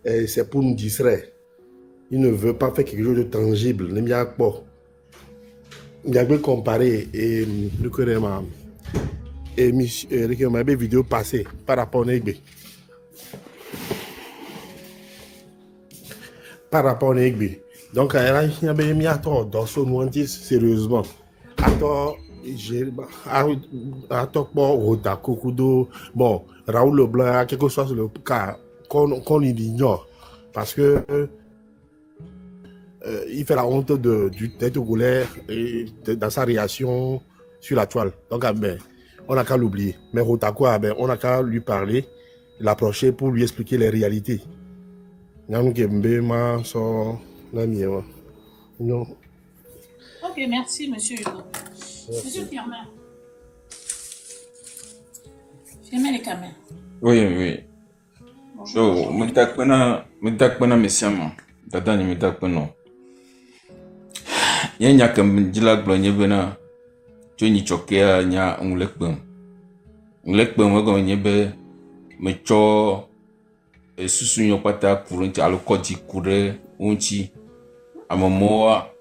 c'est pour nous distraire. Il ne veut pas faire quelque chose de tangible. Il n'y a pas. Il y a comparer et ma vidéo passée par rapport à Negbe. Par rapport à Negbe. Donc, il y a mis à tort dans son nointis sérieusement. À tort, à tort, bon, Raoul Leblanc, quelque chose le cas qu'on ignore. Parce que il fait la honte du tête goulaire dans sa réaction sur la toile. Donc, on n'a qu'à l'oublier. Mais Rotako, on n'a qu'à lui parler, l'approcher pour lui expliquer les réalités. Non. Ok, merci, monsieur Hugo. Monsieur Firmin. Firmin les caméras. Oui. So, mutakpena mesiama. Dada ni mutakpena. Yenya kam jila glo nyebena. Choni chokea nya ngulekpem. Ngulekpem wago nyebe mecho susu nyopata kurunti alokoti kure unchi amamoa,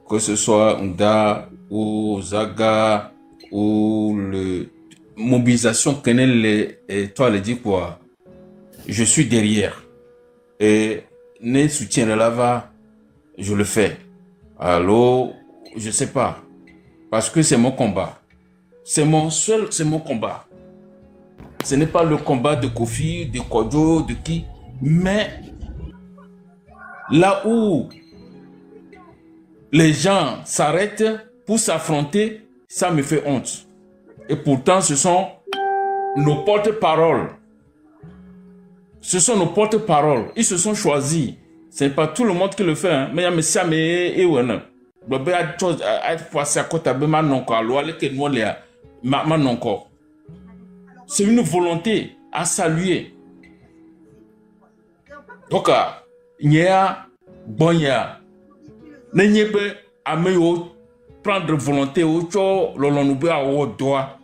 que ce soit Nda ou Zaga ou le mobilisation Kenel et toi le dis quoi, je suis derrière et ne soutien là-bas, je le fais. Alors, je sais pas, parce que c'est mon combat, c'est mon combat. Ce n'est pas le combat de Kofi, de Kodjo, de qui, mais là où les gens s'arrêtent pour s'affronter, ça me fait honte. Et pourtant, ce sont nos porte-paroles. Ce sont nos porte-paroles. Ils se sont choisis. Ce n'est pas tout le monde qui le fait. Mais il y a Messia et Wana. C'est une volonté à saluer. Donc, il y a bon, il y a n'ayez ameyo prendre volonté au cho lolonoube a o doa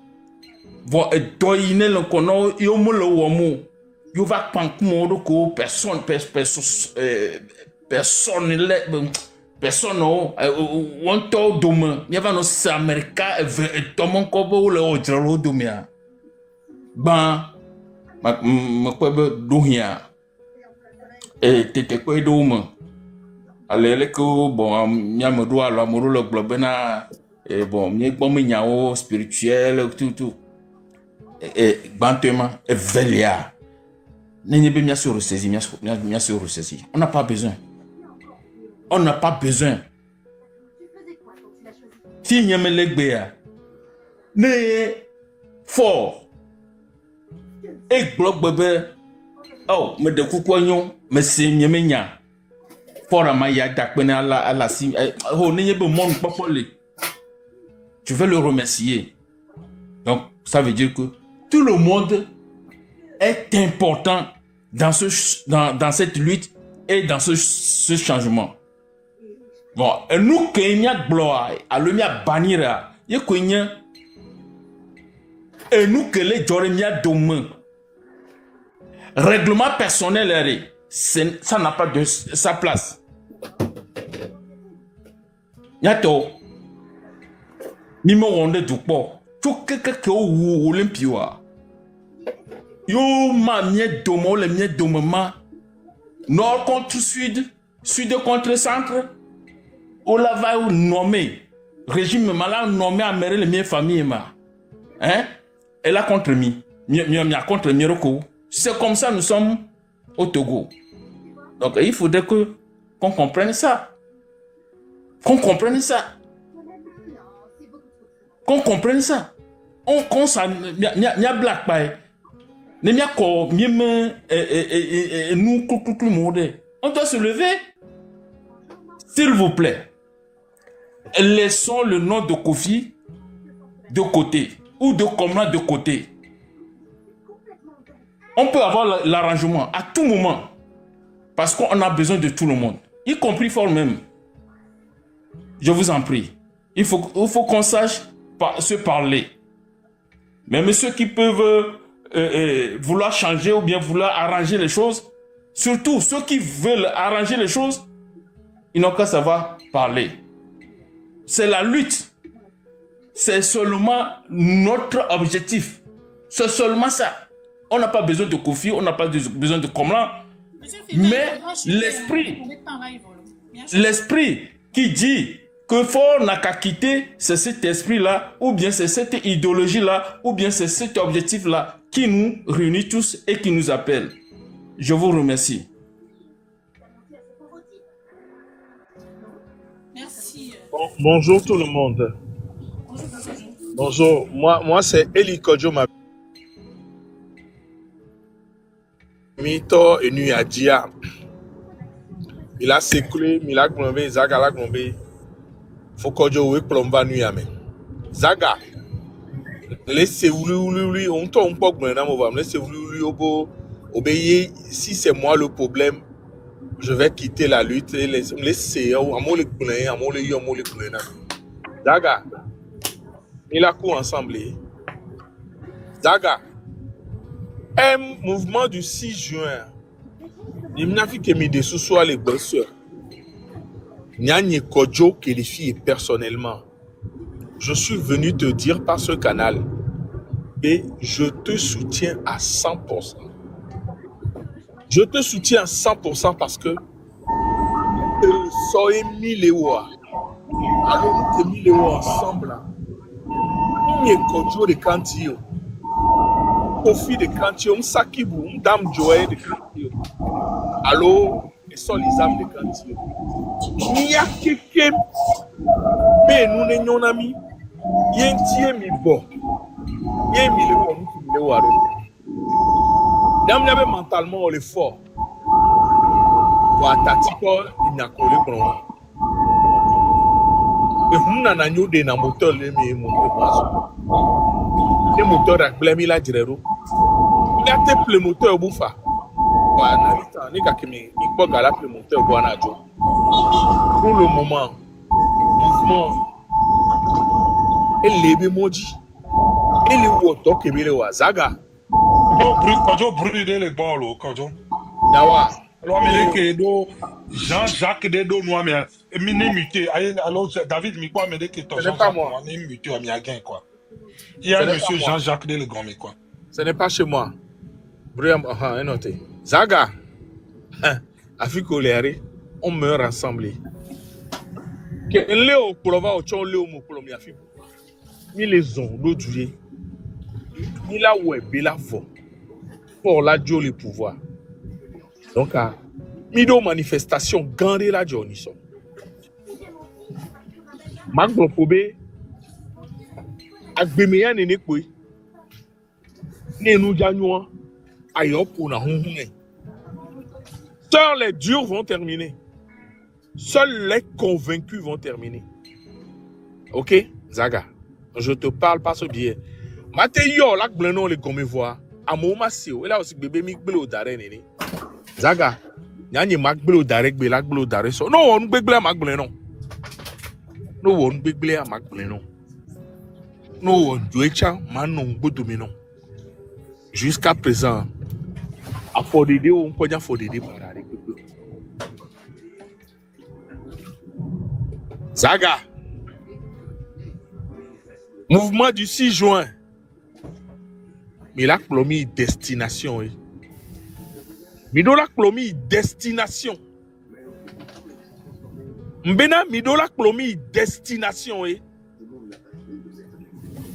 vo edo ine le kono yo mo le wo mo yo va pankumo do ko personne won to doma mi va no america to mon ko bo le o jero do mia ba ma ko be do hia e tete ko do mo allez que bon miamedo alo amoro le globena et bon mi gbom nyao spirituel tout et bantema et velia nenye be mia se ressaisi mia se ressaisi on n'a pas besoin si nyame legbea ne fort et globebe oh me de kukonyo me se nyame nya pour amaya dakpena à la sim oh n'ayez pas mon popole. Je vais le remercier. Donc ça veut dire que tout le monde est important dans cette lutte et dans ce changement. Bon, et nous Kenya gloire à le mia banira ye Kenya et nous que les joremia demain règlement personnel ça n'a pas de sa place. Yato Nimo wonde dukpo ke o Olympia yo ma mie domo le mie domema nord contre sud contre centre o la va nommer régime malin nommé à mère le mie famille ma hein elle a contre mi contre Miroko. C'est comme ça nous sommes au Togo. Donc il faudrait qu'on comprenne ça. On ça n'y a black by. Ne m'y a ko nous on doit se lever. S'il vous plaît. Laissons le nom de Kofi de côté ou de Komla de côté. On peut avoir l'arrangement à tout moment. Parce qu'on a besoin de tout le monde, y compris fort même. Je vous en prie. Il faut qu'on sache se parler. Même ceux qui peuvent vouloir changer ou bien vouloir arranger les choses. Surtout ceux qui veulent arranger les choses, ils n'ont qu'à savoir parler. C'est la lutte. C'est seulement notre objectif. C'est seulement ça. On n'a pas besoin de Kofi, on n'a pas besoin de Komlan. Mais l'esprit qui dit que faut n'a qu'à quitter, c'est cet esprit-là, ou bien c'est cette idéologie-là, ou bien c'est cet objectif-là qui nous réunit tous et qui nous appelle. Je vous remercie. Merci. Bonjour tout le monde. Bonjour. Moi c'est Eli Kodjo Mito et Nuyadia. Il a séculé, il a glombé, Zaga la glombé. Faut Kodjo we plomba Nuyame. Zaga. Laissez oui, on tombe pas que laissez oui obéir. Si c'est moi le problème, je vais quitter la lutte et laisser amour les coulins, amour les coulins. Zaga. Il a coup ensemble. Zaga. Un mouvement du 6 juin. Il m'a fait que mes dessous soient les bosseurs. Nyanye Kodjo qualifie personnellement. Je suis venu te dire par ce canal et je te soutiens à 100%. Je te soutiens à 100% parce que soyez Milewa. Alors nous te Milewa ensemble. Nyanye Kodjo de Kantio. Kofi de Kantio, Msakibu, Dame Joël de Kantio. Allô, et sont les âmes de Kantio. N'y a quelqu'un, mais nous n'ayons ami. Yen tie mi bo. Yen mi le bo, nous le waro. Dame n'avait mentalement on est fort. Wa tatiko ina kole kono. Et nous n'en avons des moteur les moteur. Les moteurs avec blêmi la direro. Il a tapé le moteur bouffa. Wa nalita ni kakimi ikbo gala le moteur boana jo. Pour le moment, mouvement et les moji et les woto kebele wa Zaga. Kodjo brûler les balles, Kodjo. Dawa. Alors, mais do Jean-Jacques Dedo noir mais miné muté. Alors David mi quoi mais que ton Jean-Jacques on est muté à Miaguin quoi. Il y a monsieur Jean-Jacques Dedo grand mais quoi. Ce n'est pas chez moi. Briam noté. Zaga. Afiko léré, on meurt ensemble. Que Léo Kolova au chon Léo Mokolomi Afiko. Ni les ont l'autre ni la web la vo pour la dio le pouvoir. Donc mido manifestation gandé la dio ni so. Magbo pobe agbemeya nene kwe nenu janyo ayopo na hunhun. Seuls les durs vont terminer. Seuls les convaincus vont terminer. Ok, Zaga, je te parle par ce biais. Mathéo, là, blenon les comme voix. Amouma sio, et là aussi bébé mi blo dare nene. Zaga, nyanye mak blo dare be lak blo dare so. No on begle mak blenon. No on begle mak blenon. No on duecha manon bodominon. Jusqu'à présent, à Fodede, on peut dire Fodede par avec le Zaga. Mouvement du 6 juin. Mais la clomi destination. Midola clomi destination. Mbena midola clomi destination.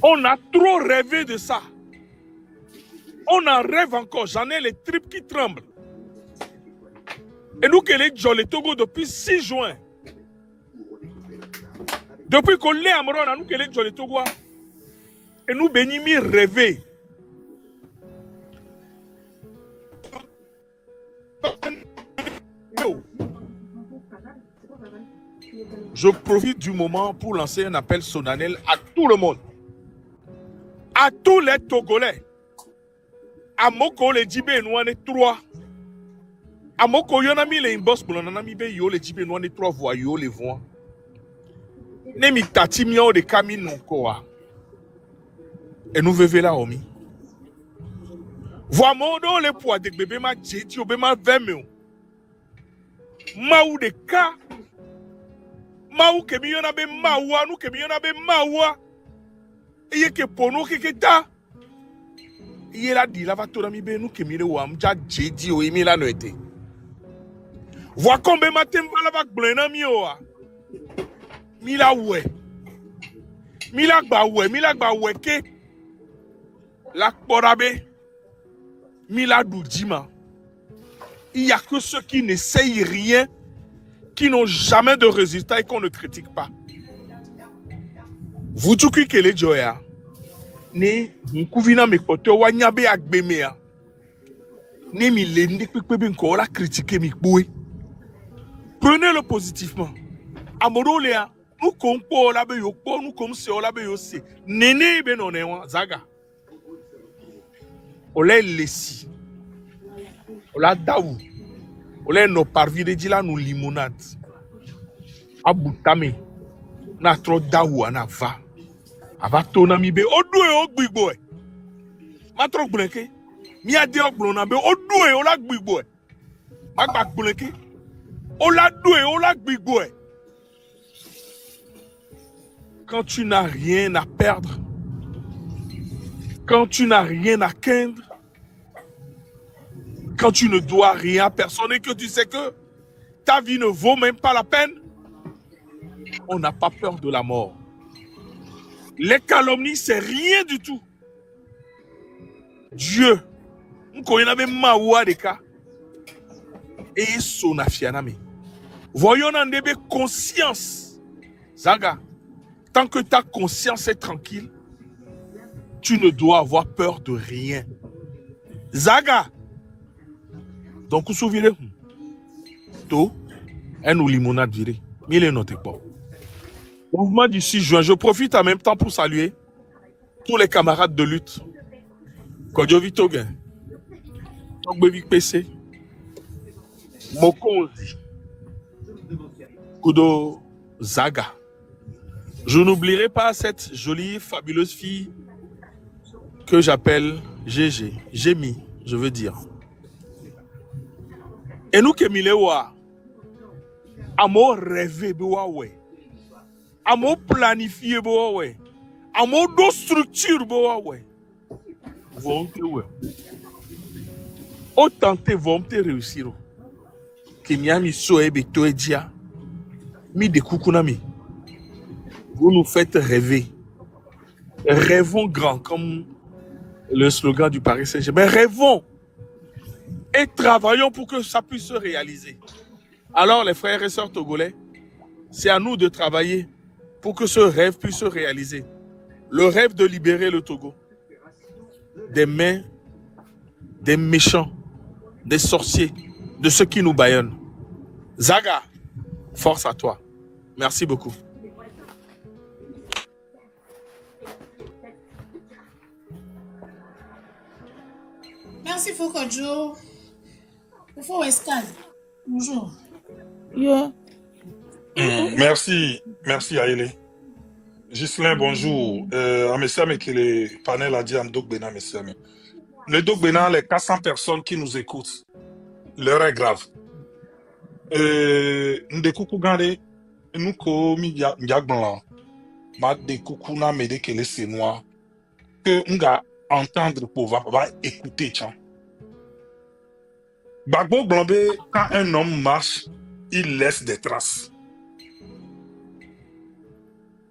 On a trop rêvé de ça. On en rêve encore. J'en ai les tripes qui tremblent. Et nous qui les Jolé Togo depuis 6 juin. Depuis qu'on l'est à Morona, nous qui les Jolé Togo. Et nous bénimi rêver. Je profite du moment pour lancer un appel solennel à tout le monde. À tous les Togolais. À Moko les Djibé Nouane 3. À Moko Yonami les Imbos pour l'anami be yo les Djibé Nouane 3 voyous les voix. Nemi tatimio de Camino Koa. Et nous vivons là, Omi. Vois modo le poids de bébé ma tchéti ou ma vemeo. Ma ou de ka. Ma ou kemi yon abe ma wa nou kemi yon abe ma wa. Iye ke pono ke ta. Iye la di la va to mi be nou kemi le wa mja tchéti ou imi la no ete. Vois combien matin va la va blena mi wa. Mi la we. Mi la gba we ke. La porabe. Miladou Dima. Il n'y a que ceux qui n'essayent rien, qui n'ont jamais de résultat et qu'on ne critique pas. Vous tout qui les joya. Ne mkuvina mekoto wanyabe agbemea. Ne mi lende kwekwe nko la critiquer mikboui. Prenez-le positivement. Amorolea, nous kompo la be yokpo, nous comme se la be yose. Nene be nonewa zaga. Olé lessi. Ola daou. Olé no parvi de dila nou limonade. Aboutame. Na tro daou ana va. Ava tona mi be. Odou e ogbigbo e. Ma tro gblenke. Mi a di ogblona be. Odou e ola gbigbo e. Ma gbak gblenke. Ola dou e ola gbigbo e. Quand tu n'as rien à perdre, quand tu n'as rien à craindre, quand tu ne dois rien à personne et que tu sais que ta vie ne vaut même pas la peine, on n'a pas peur de la mort. Les calomnies, c'est rien du tout. Dieu, et son afianami. Voyons en début conscience. Zaga, tant que ta conscience est tranquille, tu ne dois avoir peur de rien. Zaga. Donc, vous souvenez, tout, un ou limonade viré. Il est noté pas. Mouvement du 6 juin, je profite en même temps pour saluer tous les camarades de lutte. Kodjovi Togen, Togbevik PC, Mokonzi, Kudo Zaga. Je n'oublierai pas cette jolie, fabuleuse fille que j'appelle Gégé, Gémi, je veux dire. Et nous qui milewa, amo rêver bewa we, amo planifier bewa we, amo do structure bewa we. Vont te we. O tenter vont te réussir. Que miami soebe toedia, mi de kukunami. Vous nous faites rêver. Rêvons grand, comme le slogan du Paris Saint-Germain. Rêvons et travaillons pour que ça puisse se réaliser. Alors, les frères et sœurs togolais, c'est à nous de travailler pour que ce rêve puisse se réaliser. Le rêve de libérer le Togo des mains des méchants, des sorciers, de ceux qui nous bâillonnent. Zaga, force à toi. Merci beaucoup. Merci Fokodjo. Il faut escale. Bonjour. Yeah. Merci Aïlé. Ghislain, bonjour. Amessiame qui le panel a dit à Mdogbena, Amessiame. Le Dogbena, les 400 personnes qui nous écoutent, l'heure est grave. Ndekoukou gande, nous ko mi diagnolan, ma dekoukou na mede que les Sénois, que on va entendre pour va écouter, tiens. Bagbo Blombe, quand un homme marche, il laisse des traces.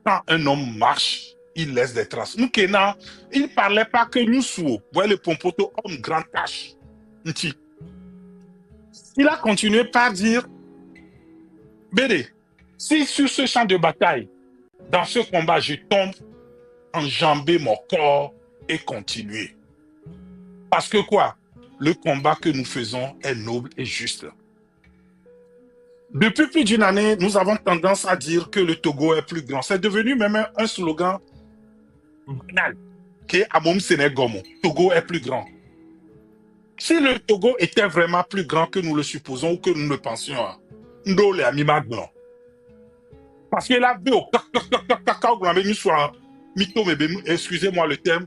Quand un homme marche, il laisse des traces. Nous, Kena, il ne parlait pas que nous soyons. Vous voyez le pompoto homme grande tâche. Il a continué par dire, Bédé, si sur ce champ de bataille, dans ce combat, je tombe, enjamber mon corps et continuer. Parce que quoi? Le combat que nous faisons est noble et juste. Depuis plus d'une année, nous avons tendance à dire que le Togo est plus grand. C'est devenu même un slogan banal, qui est Amom Sénégomo. Togo est plus grand. Si le Togo était vraiment plus grand que nous le supposons ou que nous le pensions, nous le amima blanc. Parce que là, excusez-moi le terme,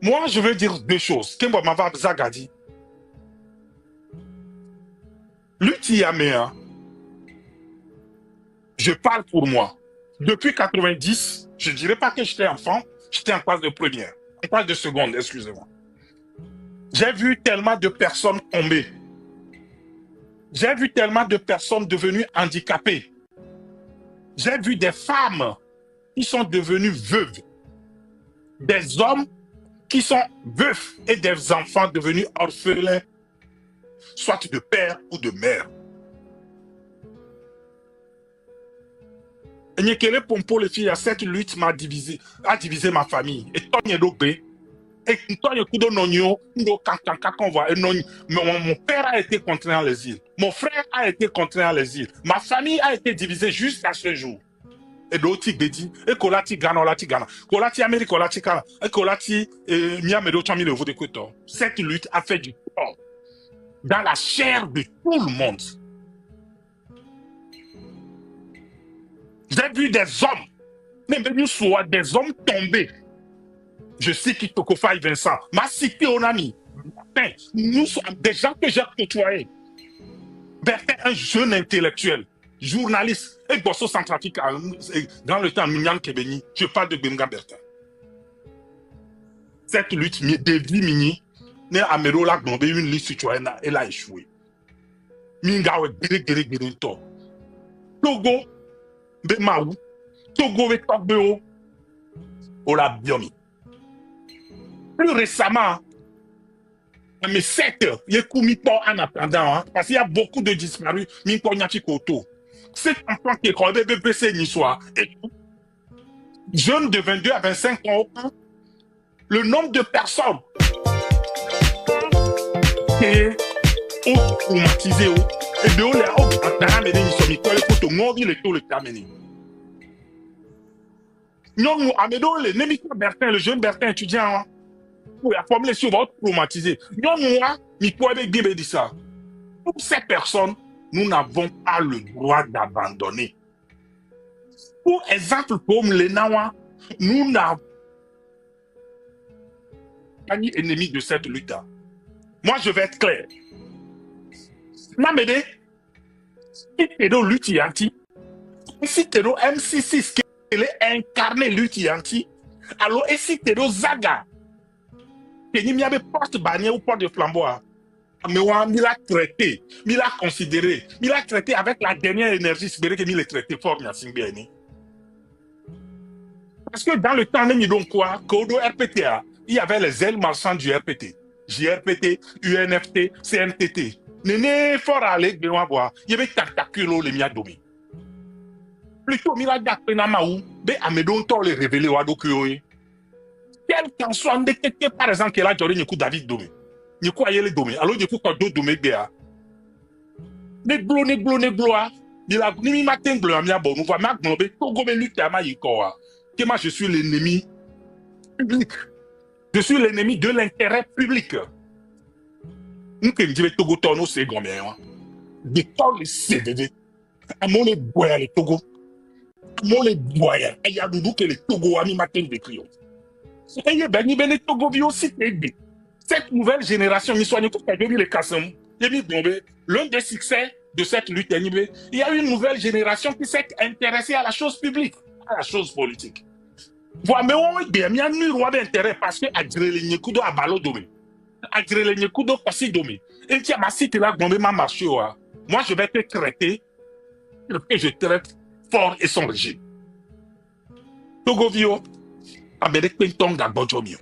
Moi, je veux dire deux choses. Kemba Mava Zaga dit. L'Utiamea, je parle pour moi. Depuis 90, je ne dirais pas que j'étais enfant, j'étais en classe de première, en classe de seconde, excusez-moi. J'ai vu tellement de personnes tomber. J'ai vu tellement de personnes devenues handicapées. J'ai vu des femmes qui sont devenues veuves. Des hommes qui sont veufs et des enfants devenus orphelins, soit de père ou de mère. Nyekele Pompo, les filles, cette lutte a divisé ma famille. Et toi, et toi, mon père a été contraint à l'exil. Mon frère a été contraint à l'exil. Ma famille a été divisée jusqu'à ce jour. Et d'autres dit, et kolati Ghana, kolati Amérique, kolati Ghana, et kolati Miamedo Chami le Vodécoton. Cette lutte a fait du tort dans la chair de tout le monde. J'ai vu des hommes, même nous soit des hommes tombés. Je sais qui Tokofa Vincent m'a cité un ami. Nous sommes des gens que j'ai côtoyés. Bertin, un jeune intellectuel, journaliste, et Bosso Centrafrique, dans le temps, Mignan Kebeni, je parle de Benga Bertin. Cette lutte, David Mini, né à Merola Gombe, une liste citoyenne, elle a échoué. Mingawe, Gere, Togo, Bemaou, Togo, Togo, Ola Biomi. Plus récemment, mais 7 heures, il y a en attendant, hein, parce qu'il y a beaucoup de disparus, c'est un plan qui est quand même BBC Niçois. Jeunes de 22 à 25 ans, le nombre de personnes qui ont traumatisé, et de où les le jeune Bertin étudiant, la formule sur votre traumatisé. Pour ces personnes, nous n'avons pas le droit d'abandonner. Pour exemple, comme les Nawa, nous n'avons pas ni ennemi de cette lutte. Moi, je vais être clair. Namede, si tu es dans lutte anti, si tu es dans MC6, qui est incarné lutte anti, alors, et si tu es dans Zaga, il y avait porte bannière ou porte de flambeau. Mais il l'a traité, il l'a considéré, il l'a traité avec la dernière énergie, c'est vrai qu'il l'a traité fort, parce que dans le temps, donc quoi, Kodo RPTA, il y avait les ailes marchandes du RPT, JRPT, UNFT, CNTT. Néné, fort aller, il y avait Tactaculo, les miadomi. Plutôt, il a dit Namaou, mais Amédon, les révélé au Adokyoé. Quel qu'en soit détecté, par exemple, qu'il a donné un coup David Domé. Ni quoi y les domé. Alors, du coup, quand d'autres domé, béa. Néglo, ni matin, blo, mi abon, nous va ma globé, Togo, mais lutte à ma yikoa. Que moi, je suis l'ennemi public. Je suis l'ennemi de l'intérêt public. Nous, que nous disons Togo, tono, c'est gommé, hein. De tous les CDD. À mon les boya, les Togo. À mon les boya. Et il y a doudou que les Togo, à mi matin, des clients. Et il y a ben Togo, bio, aussi, cette nouvelle génération, l'un des succès de cette lutte, il y a une nouvelle génération qui s'est intéressée à la chose publique, à la chose politique. Voilà, mais on est bien, il y a un roi d'intérêt parce que Adrele Nyekudo a balo domé. Adrele Nyekudo passi domé. Et tu as ma cité là, ma marché. Moi, je vais te traiter, et je traite fort et son régime. Togovio, Amérique Pentonga Bodjomio.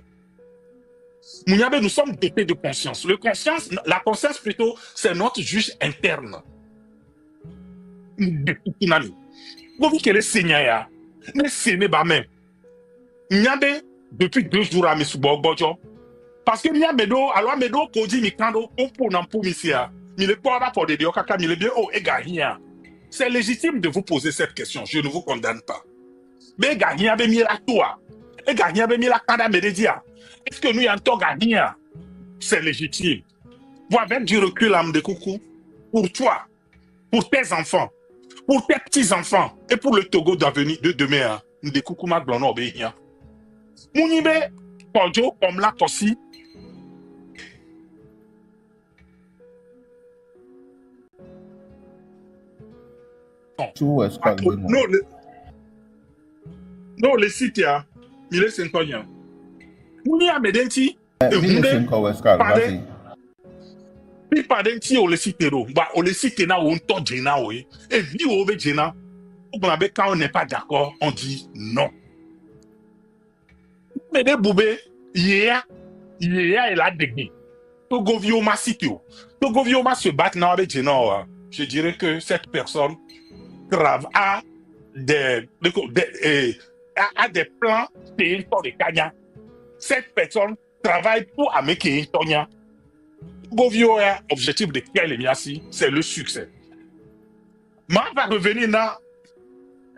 Nous sommes dotés de conscience. La conscience plutôt, c'est notre juge interne. Vous voyez que les seigneurs, les seigneurs, même. Depuis 2 jours à Mesubogbojo. Parce que Miamedo, alors Medo, Kodi, Mikando, pour Nampumisia, il est pas pour des diokaka, il est bien, oh, Egahia. C'est légitime de vous poser cette question. Je ne vous condamne pas. Mais Egahia, ben, la toi. Egahia, ben, la Kanda, Mededia. Est-ce que nous y entendons gagner? C'est légitime. Vous avec du recul, âme de coucou, pour toi, pour tes enfants, pour tes petits-enfants, et pour le Togo d'avenir de demain, de coucou ma glono béhia. Mounibe, Kojo, comme là, aussi. Tu es quoi, Non, le site, il est 5 ans. Muni a medenti. vas-y. Puis padenti o le site ro. Bah, o le site na on to jena oui. Et vi o be jena. Quand on n'est pas d'accord, on dit non. Mais des boubé, il a dégué. Togo Vioma sitio. Togo Vioma se bat na avec jena. Je dirais que cette personne a des plans pour les Kenya. Cette personne travaille pour Américain Tonya. Govioya, objectif de quel Miasi, c'est le succès. Ma va revenir dans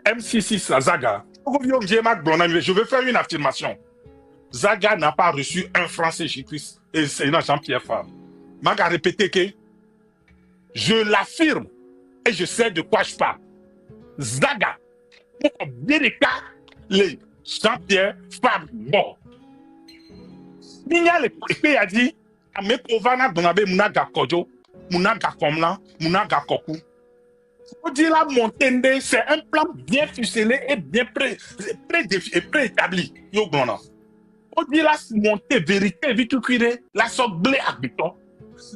MC6 la Zaga. Je vais faire une affirmation. Zaga n'a pas reçu un franc Jésus-Christ et c'est Jean-Pierre Fabre. Ma va répéter que je l'affirme et je sais de quoi je parle. Zaga, pour bien les cas, les Jean-Pierre Fabre mort. Minya le pays a dit, Ame Kovana Donabe Munaga Kojo, Munaga Komla, Munaga Koku. On dit la montende, c'est un plan bien ficelé et bien préétabli. On dit la montée vérité, vite cuire, la sorte blé habitant,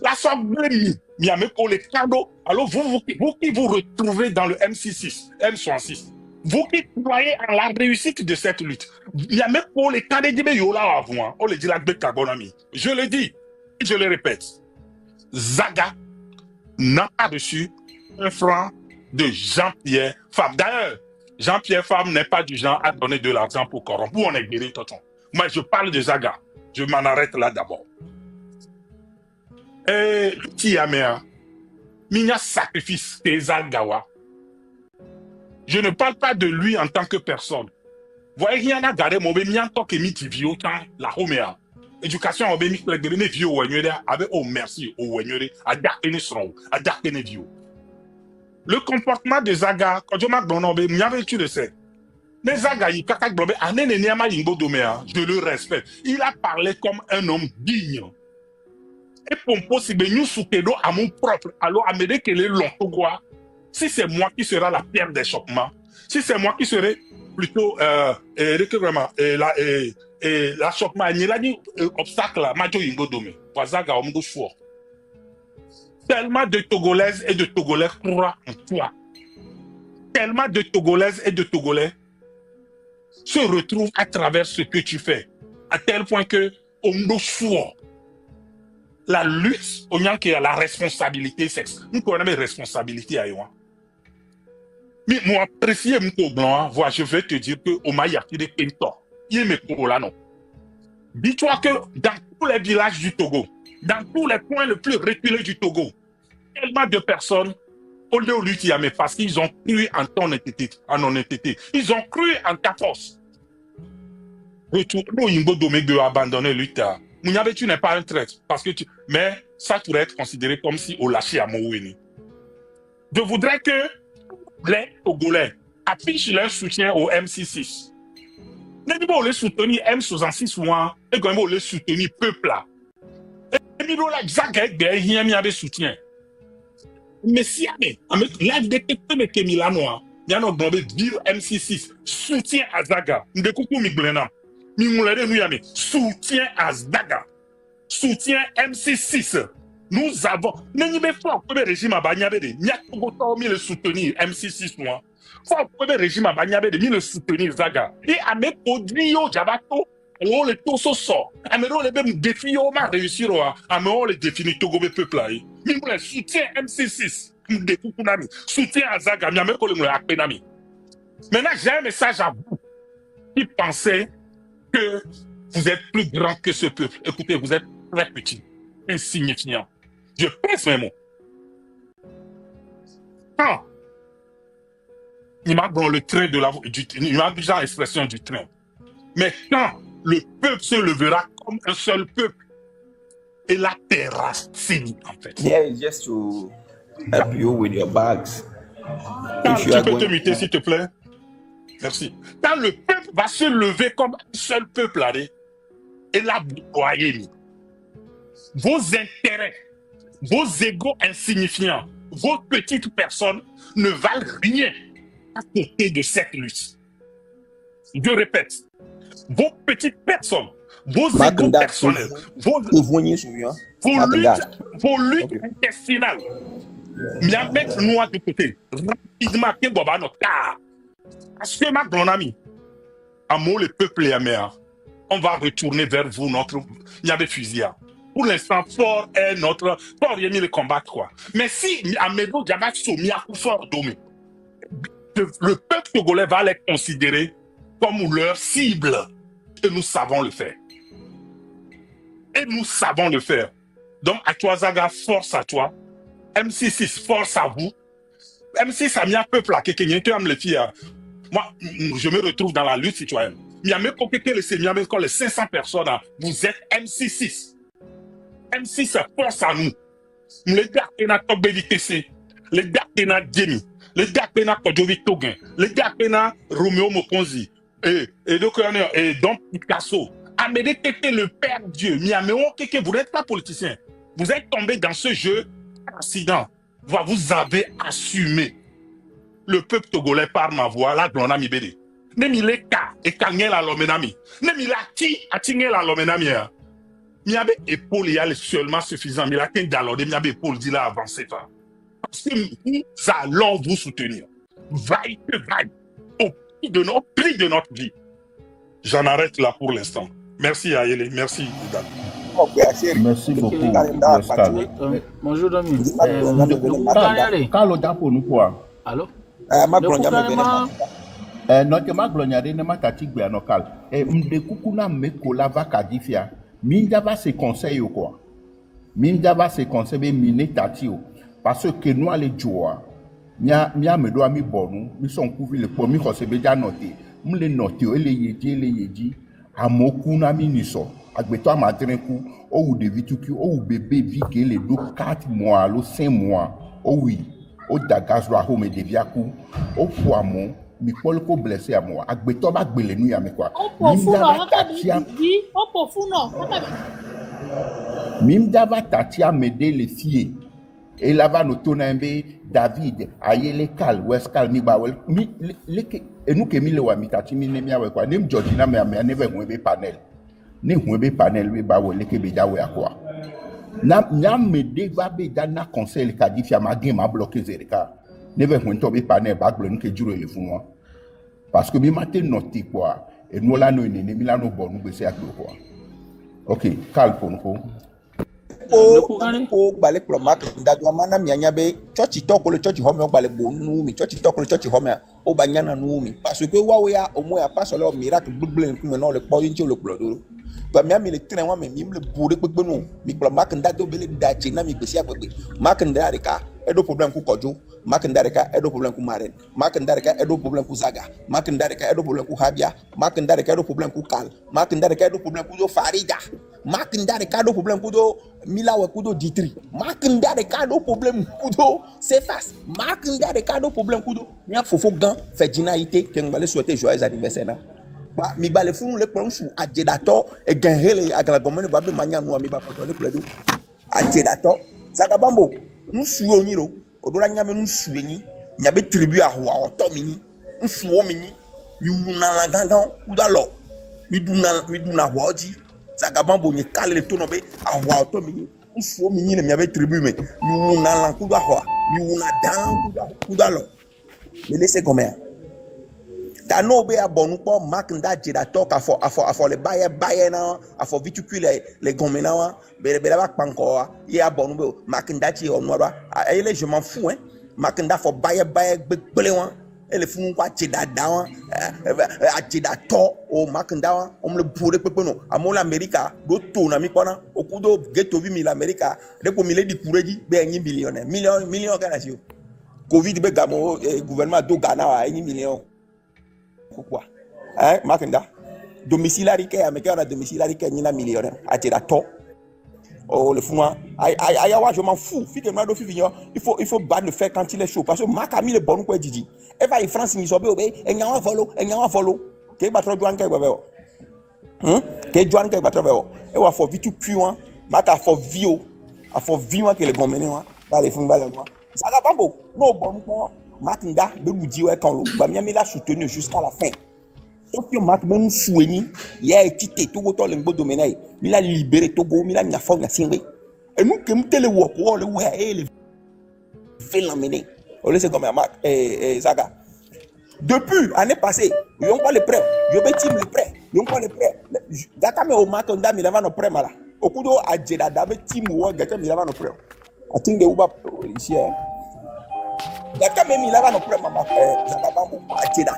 la sorte blé mi pour les cadeaux. Alors vous qui vous retrouvez dans le MC6, M66, vous qui croyez en la réussite de cette lutte, il y a même pour les cadeaux de Yola avant, on le dit la Bekabonami. Je le dis, je le répète, Zaga n'a pas reçu un franc de Jean-Pierre Fabre. D'ailleurs, Jean-Pierre Fabre n'est pas du genre à donner de l'argent pour corrompre. Où on est guéri, tonton. Moi, je parle de Zaga. Je m'en arrête là d'abord. Et Tiamea, Minya sacrifice Zagawa. Je ne parle pas de lui en tant que personne. Voyez, il y en a gardé mon béni en tant que mitivio, la Homéa. Éducation, on béni, le béni vieux, avec oh merci, oh wenyere, à darkene son, à darkene vieux. Le comportement de Zaga, quand je m'appelle non, mais m'y tu le sais. Mais Zaga, il kaka globé, je le respecte. Il a parlé comme un homme digne. Et pour possible, nous soutenons à mon propre, alors à me dire que les longs quoi. Si c'est moi qui serai la pierre d'échoppement, si c'est moi qui serai plutôt l'achoppement, il a dit obstacle là, Majo Ingo Dome, Zaga Omdo Chouo. Tellement de Togolaises et de Togolais croient en toi. Tellement de Togolaises et de Togolais se retrouvent à travers ce que tu fais. À tel point que Omdo Chouo, la lutte, on y a la responsabilité sexe. Nous connaissons la responsabilité à moi. Mais moi, apprécier mon blanc, voilà, je vais te dire que au Maya, il est pinto. Il est mes là non. Dis-toi que dans tous les villages du Togo, dans tous les coins les plus reculés du Togo, tellement de personnes au lieu de parce qu'ils ont cru en ton honnêteté, ils ont cru en ta force. Retour, Ingo Domé de abandonner l'État. Mouniabe, tu n'es pas un traître, parce que mais ça pourrait être considéré comme si on lâchait à Mouéni. Je voudrais que les Togolais affichent leur soutien au MC6. N'est-ce pas le soutenir M66 et quand même le soutenir peuple là. Et nous là exact il y a soutien. Mais si la détecte de Kemilano, il y a notre dire MC6 soutien à Zaga. Nous découpons Miglena. Soutien à Zaga. Soutien MC6. Nous avons. Nous avons le régime à Banyabede. Nous avons le soutenir MC6 moi. Faut le régime à Banyabede. Nous le soutenir Zaga. Et à mes produits Jabato. On le toso sort. À mes le même défi on va réussir à me le définir Togo peuple là. Nous le soutien MC6. Nous découpons soutien à Zaga. Nous avons le appenami. Maintenant j'ai un message à vous qui pensez que vous êtes plus grand que ce peuple. Écoutez, vous êtes très petit, insignifiant. Je pèse mes mots. Quand il m'a dans le train de la il m'a déjà l'expression du train. Mais quand le peuple se levera comme un seul peuple, et la terrassine en fait. Yeah, just to help you with your bags. Tu peux te muter s'il te plaît. Merci. Quand le peuple va se lever comme un seul peuple, allez, et la broyer. Vos intérêts, vos égos insignifiants, vos petites personnes ne valent rien à côté de cette lutte. Je répète, vos petites personnes, vos égos personnels, vos luttes intestinales, bien mettre nous de côté. Rapidement, parce que ma grande amie, amour le peuple et amer, on va retourner vers vous, notre fusil. Pour l'instant, fort est notre. Fort est mis le combattre, quoi. Mais si Amédo Diabat soumis à fort domé, le peuple togolais va les considérer comme leur cible. Et nous savons le faire. Et nous savons le faire. Donc, à toi, Zaga, force à toi. MC6, force à vous. MC6 a mis un peuple à quelqu'un qui aime les filles. Moi, je me retrouve dans la lutte citoyenne. Il y a même les 500 personnes. Vous êtes MC6. MC6 force à nous. Les gars qui ont Togbe VTC, les gars qui ont Djemi, les gars qui ont Kodjovi Toguin, les gars qui ont Romeo Mokonzi, et donc Picasso. Amédée Tété, le Père Dieu, vous n'êtes pas politicien. Vous êtes tombé dans ce jeu accident. Vous avez assumé. Le peuple togolais par ma voix, la grande ami Bédé. Même il est cas, et Kangel à l'homenami. Même il a qui a tingé à l'homenami. Il y avait épaule, il y a seulement suffisant. Mais il y a qu'un galon, il y avait épaule, dit là, avancez pas. Parce que nous allons vous soutenir. Vaille que vaille. Au prix de notre vie. J'en arrête là pour l'instant. Merci Ayele, merci Dad. Merci beaucoup. Bonjour Domi. Carlo Dapo nous quoi? Allô? Notre magloniade ne m'a tatigbe à nokal. Et m'dekukuna me kola va kadifia. Mindava se conseille ou quoi? Mindava se conseille mine tatio. Parce que nous allons jouer. Mia me doit mi bonu. Mi son couvri le premier qu'on se déjà noté. M'le noté ele yedi. Amokuna mi niso. Agbeto amatrenku. Ou de vituki. Ou bébé vi que les 4 mois, 5 mois. Oh oui. O dagaz lo home de viaku. O poamon. Mi ko blessé à moi. Agbeto ba gbele nu ya me kwa. Mimdava tatia mede le fie. Et là va nous tourner David, Ayele Kal, Westkal, Mibawel. Et nous qui mille wa mitati mine mia we kwa. Nem Georgina me neve huebe panel. Ne huebe panel we ba wele ke beja we akwa. Na mede va be dana conseil kadifia ma game a bloqué zereka. Neve huento be panel ba gble nous ke juro le funwa. Parce que mi matin noté quoi. Et nous là nous ne mi là nous bon nous bese aklo quoi. OK, Kal pour nous. O gbale plomak ndadwa mana mianya be church talk le church home gbale bonu mi church talk le church home o banyana nu mi parce que wa we ya o mo ya passe le miracle gbegble nku no le po yin le gblodo ba mi ami le tren wa me mi le boure gbegbe no mi plomak ndado be le dachi na mi gbesi agbegbe mak ndarika edo problem ku kojo mak ndarika edo problem ku maren mak ndarika edo problem ku zaga mak ndarika edo problem ku habia mak ndarika edo problem ku kal mak ndarika edo problem ku do farida mak ndarika edo problem ku do Milawe kudo ditri. Makinda de kado problème kudo c'est face. Makinda de kado problème kudo. Nya fofo gan fedina ite kengbale souhaiter joyeux anniversaire na. Ba mi bale funu le pronsu ajedato e ganrele aglagomene ba be manya no mi ba potole pledo. Ajedato Zakabambo nsu onyiro odora nyame nsu enyi nyabe tribu ahwa otomini nsu omini yuna la gangan udalo mi duna hoji Zakabambo ni kale le tono be ahwa otomini nsu omini ne nyabe tribu me yuna la kuda hwa yuna dan kudalo me laisse gomer Tano be abonu po maknda jeda talk afo le baye na afo viticule les gomena wa be ba panko ye abonu be maknda ti onwa ayele je m'en fous hein maknda fo baye gbele wa ele fun kwa jeda da wa jeda to o maknda wa o le boure pepe no amola america do to na mi kona okudo geto vi mil america de ko mile di kureji be 1 million kana si covid be gamo gouvernement do Ghana wa 1 million pourquoi hein makenda domiciliaire ke ameka na domiciliaire ke nyina millionnaire atira to oh le fou ayawa je m'en fous fike ma do fifinyo il faut battre le fer quand il est chaud parce que makami le bon quoi didi e va en France ni sobe obe enyawa follow ke ba trojo anke bebe Que Joan que battre vers et wa for vitu puant mata for vio a for vio que le gomene wa ba le fun ba le moi ça va bambo no bon ko matinda be budi wa kan lo ba mi la soutenu jusqu'à la fin Tokyo mat même soueni ya etité tout autant le gbodo menai mi la libéré Togo mi la nya fo nya singbe et nous que mtele wo ko le wa e le fait l'emmener on laisse comme Marc Zaga depuis l'année passée ils ont pas le prêt je vais team le prêt ils ont pas le prêt gata me o matonda mi lava no prêt mala okudo ajeda da be team wo gata mi lava no prêt I think they uba ici gata me mi lava no prêt mama Zaga bambo ajeda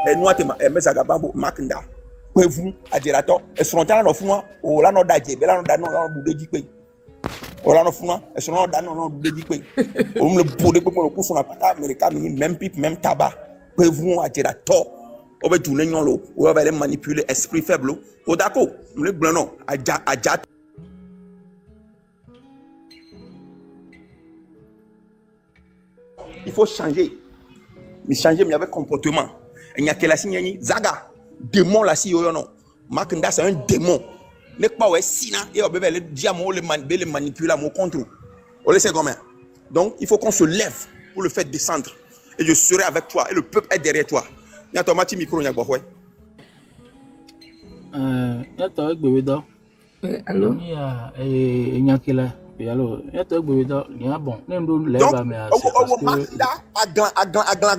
et nous atema me Zaga bambo maknda pevu ajeda to e frontière no fun o la no daje be la no da no bu de pe o la no fun e so no da no bu de pe o me le bode pe mo ko so na pata america même pipe même tabac pevu ajeda to on va tourner nyolo on va les manipuler esprit faible o d'accord le blanc non aja il faut changer mais changer mais avec comportement il y a que la signe Zaga démon la si yo non Maknda c'est un démon n'est pas ouais sina et on va le diamant le manipuler mon contre on laisse comme donc il faut qu'on se lève pour le faire descendre et je serai avec toi et le peuple est derrière toi. Il y a ton micro, il y a quoi? Il y a toi, Bébéda. Allô? Il y a qui là? Alors, il y a toi, Bébéda. Il y a bon. Nous nous lève à mes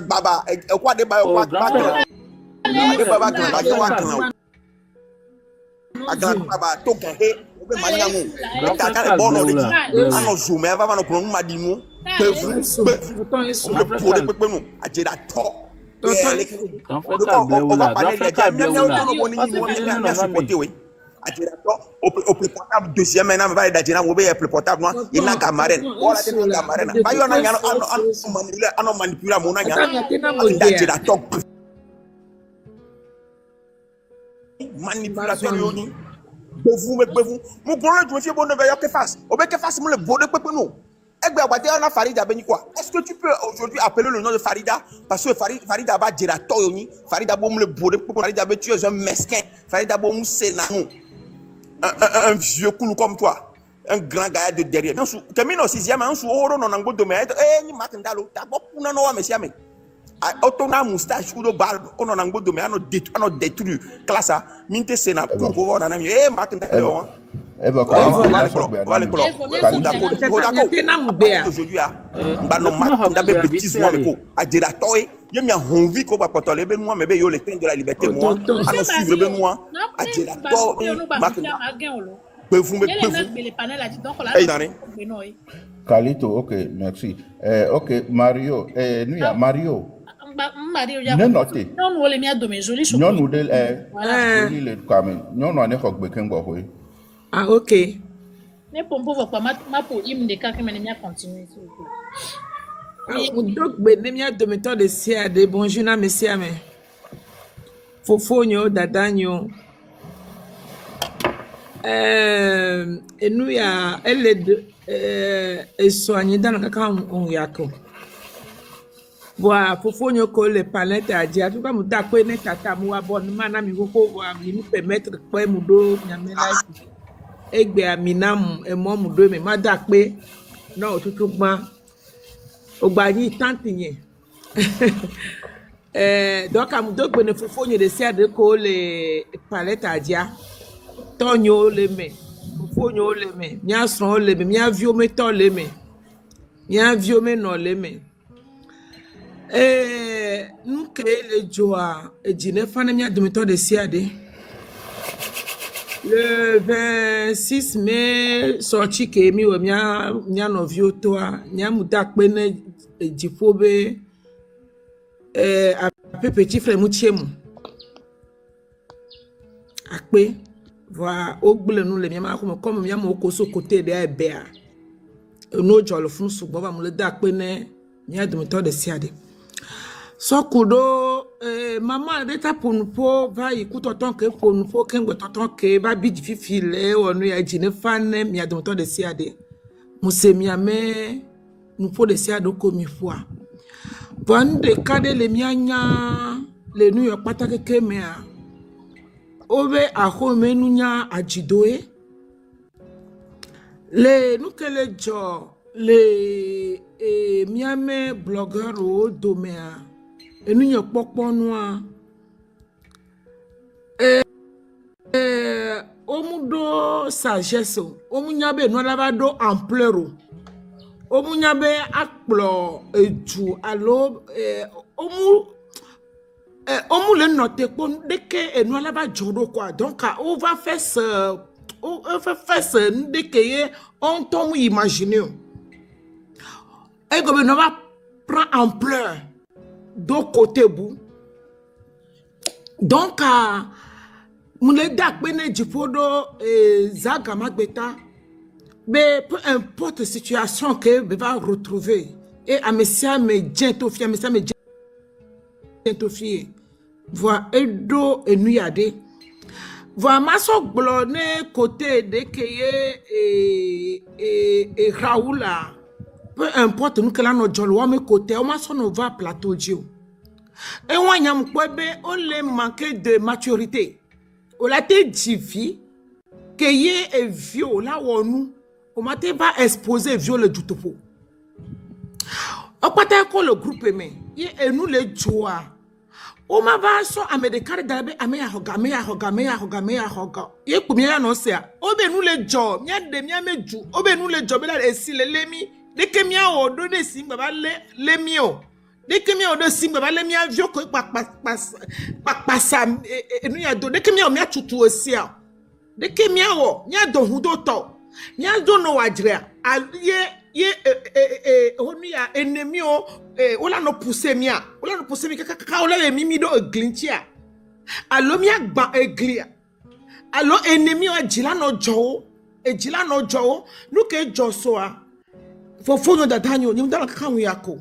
baba. Quoi de baba? Deuxième maintenant va être dans le plus portable il n'a qu'à marraine voilà c'est la marraine pas y en a manipuler mon anya manipulateur yoni bevu mon grand je me fais bon veilleur que face au que face mon le bon de peuple nous Farida Beni quoi? Est-ce que tu peux aujourd'hui appeler le nom de Farida? Parce que Farida va dire à toi, Farida Boum le bourré, Farida tu es un mesquin, Farida Boum c'est un vieux coulou comme toi, un grand gars de derrière. Termine au 6e, un sourd non en de mais ni Makndalo, t'as beaucoup non à messieurs. Autona moustache ou de barbe, on en a de mais on a détruit classe, minte sénat pour pouvoir en amener. Makndalo. Kalito, ok, merci. Ok, Mario, Mario. Ne notez. Non, on les met à domicile. Joli Non, nous le camen. Non, on est au Bekengo. Ah, ok. Ne pompo va pas ma pour im de cas que m'en continuer s'il vous plaît. Donc benemia de méthode de CAD bonjour na monsieur mais fofonyo dadanyo et nous ya elle et soigner dans le cas on yako voilà fofonyo ko le palette a dia tout comme ta ko ne tata mo abonnement na mi ko wa mi nous permettre ko mu do nyame life egbe aminam e mo mu do me ma da pe na otutu gba ogbayi tante yen donc am do gbe ne fofonyo de sia de ko le palette a dia tonyo le me fofonyo le me nya son le me nya vio me to le me nya vio me no le me nous créer le joie et dîner fan mia de méthode de sia de le 26 mai sorti que mi o mia no vio toi nya muta pe ne jifobe a petit frère mutiemu akpe voilà o gbele nu le mi ma ko comme mi mo ko so côté de ebe a no jollo fun sugbo ba mo le da pe ne mia de méthode de siade so kudo maman de ta ponpo va ikuto ton ke ponpo kengbe toton ke ba bi di fifile onu ya jine fan mia de méthode de siade mo se mi ame nous faut de siade ko mi fois bon de kade le mianya le nu yo patake ke me a obe ahome nunya ajidoe le nukele jo le miame blogger o domea enunya pokpo noa omudo sagesse omunyabe no lavado ampleur omunyabe akplo eju alo omu le noter pon dès que enu alaba jodo quoi donc on va faire ce dès que on tombe imaginer et comme on va prendre ampleur do côté bout donc moule dak bene jipodo zaga magbeta mais peu importe situation que va retrouver et à messia me gentofia messia me gentofie voit edo enuyade voit maso glone côté de keye et Raoula peu importe nous que là no jolwa me côté on maso no va plateau dio et wanyam kwebe on le manquer de maturité on l'a été divi keye et viol là où nous on m'a pas exposé viol du topo on pata ko le groupe aimé et nous les joie o ma va so amedekare dabe ameya hoga ye kumia no sea obe nu le jo mia de mia meju obe nu le jo be la esi le lemi de ke mia o do de sim baba le mio de ke mia o do sim baba le mia vio ko pasa enu ya do de ke mia o mia tutu osia de ke mia o mia do hudo to mia do no wajrea ye onia ennemi o ola no pousser mi kaka ola le mimi do glintia allo mi agba eglia allo ennemi o jila no jo nu ke joso a fofonyo dadanyo ni ndala kaka wi yako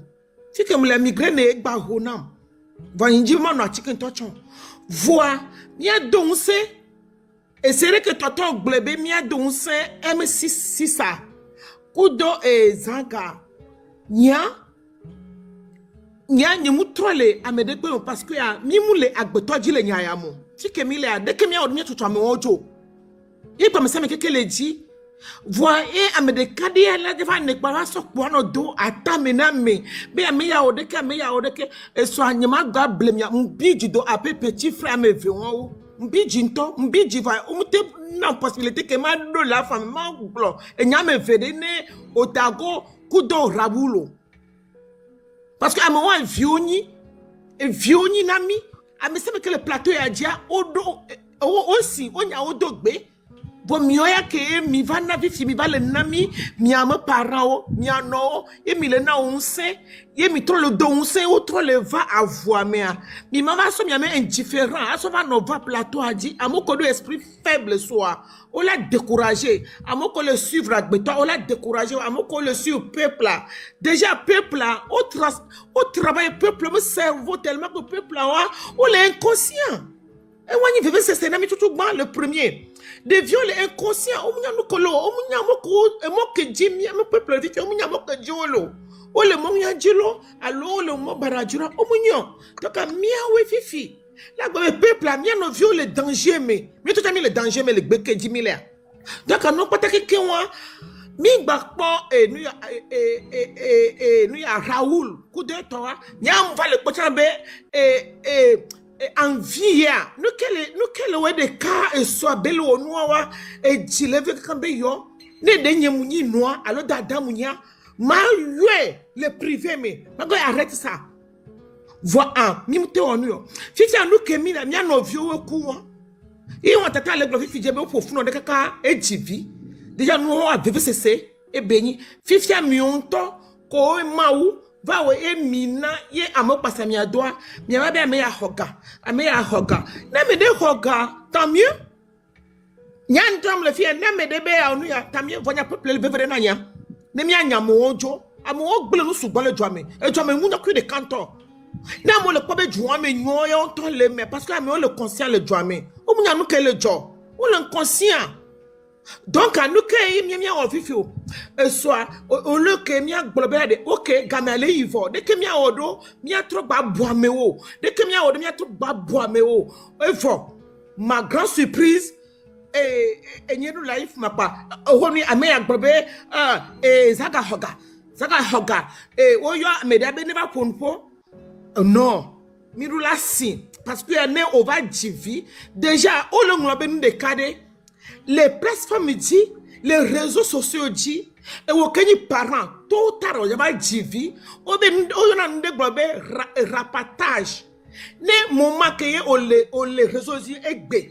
fike mu la migraine egba honam vanji ma no chicken tochon voa mi adonse esere ke toton glebe mi adonse M6 kudo zaga nya mutrole amedekpe parce que ya mimule agbetoji le nya ya mo tike mi le adeke mi odnya tutu ame ojo ipa meseme kekele ji voa amedekadi ya la deva ne para sokpo no do atamena me be ya odeke eso anyama ga blem ya mbiji do ape petit frère me ve won mbiji nto mbiji va umute na possibilité que ma do la femme ma blo enya me vede ne otago kudo rabulo parce que amo wa vioni nami amesema que le plateau ya dia odo aussi onya odogbe bo mioya ke mi va na vifi mi va le nami mi ama parao mi ano e mi le na onse ye mi tro le do onse ou tro le va avoir mea mi mama so mi ame indifférent aso va no va plateau a dit amoko do esprit faible soit on l'a découragé amoko le suivre agbeto on l'a découragé amoko le suivre peuple là déjà peuple là au travail peuple me cerveau tellement que peuple là on est inconscient et wani vivre c'est nami tout le premier des viols inconscients omunya nukolo omunya moko emoke jimi ame peuple vite omunya moko jiolo o le monya jilo alo le mo barajura omunyo donc mia we fifi la go peuple mia no viol danger mais tout ami le danger mais le gbeke jimi le donc non pas que wa mi gbakpo nu ya Raoul coup de toi nyam va le potambe envie ya nous quel ouais de cas et soit belle au noir et jileve kambe yo ne de nyemunyi noir alors dada munya ma yue le privé mais mago arrête ça voix un mimte on yo fifi anu kemi na mia no vieux ku won i won tata le glo fifi jebe pofuno de kaka ejivi déjà nous a VVCC e beni fifi amionto ko mawu va we emina ye amo passa mi adoa mi ama be me hoga na me de hoga tant mieux nyan tam le fie na me de be anu ya tant mieux vonya peuple le bevere na nya ne mi anya mo ojo amo ogbele no sugbon le joame e joame mu na ku de kanto na mo le pobe joame nyo ya on ton le me parce que ame on le conscient le joame o mu nya nu ke le jo o le conscient. Donc à nous que mia o fifio soit au lieu que mia global de OK gamale ivo de que mia odo mia trop ba boameo de que mia odo mia trop ba boameo evo ma grande surprise, et nous life ma pas. Oni ame agbobe zaga hoga oyo media be never ponpo. Non, mirula si parce que né on va jivi déjà au long la ben de cadre les plateformes dit les réseaux sociaux dit et aucun parent tout tard on va jivi o ben o na nde globe rapatage ne moment que on les réseaux dit egbe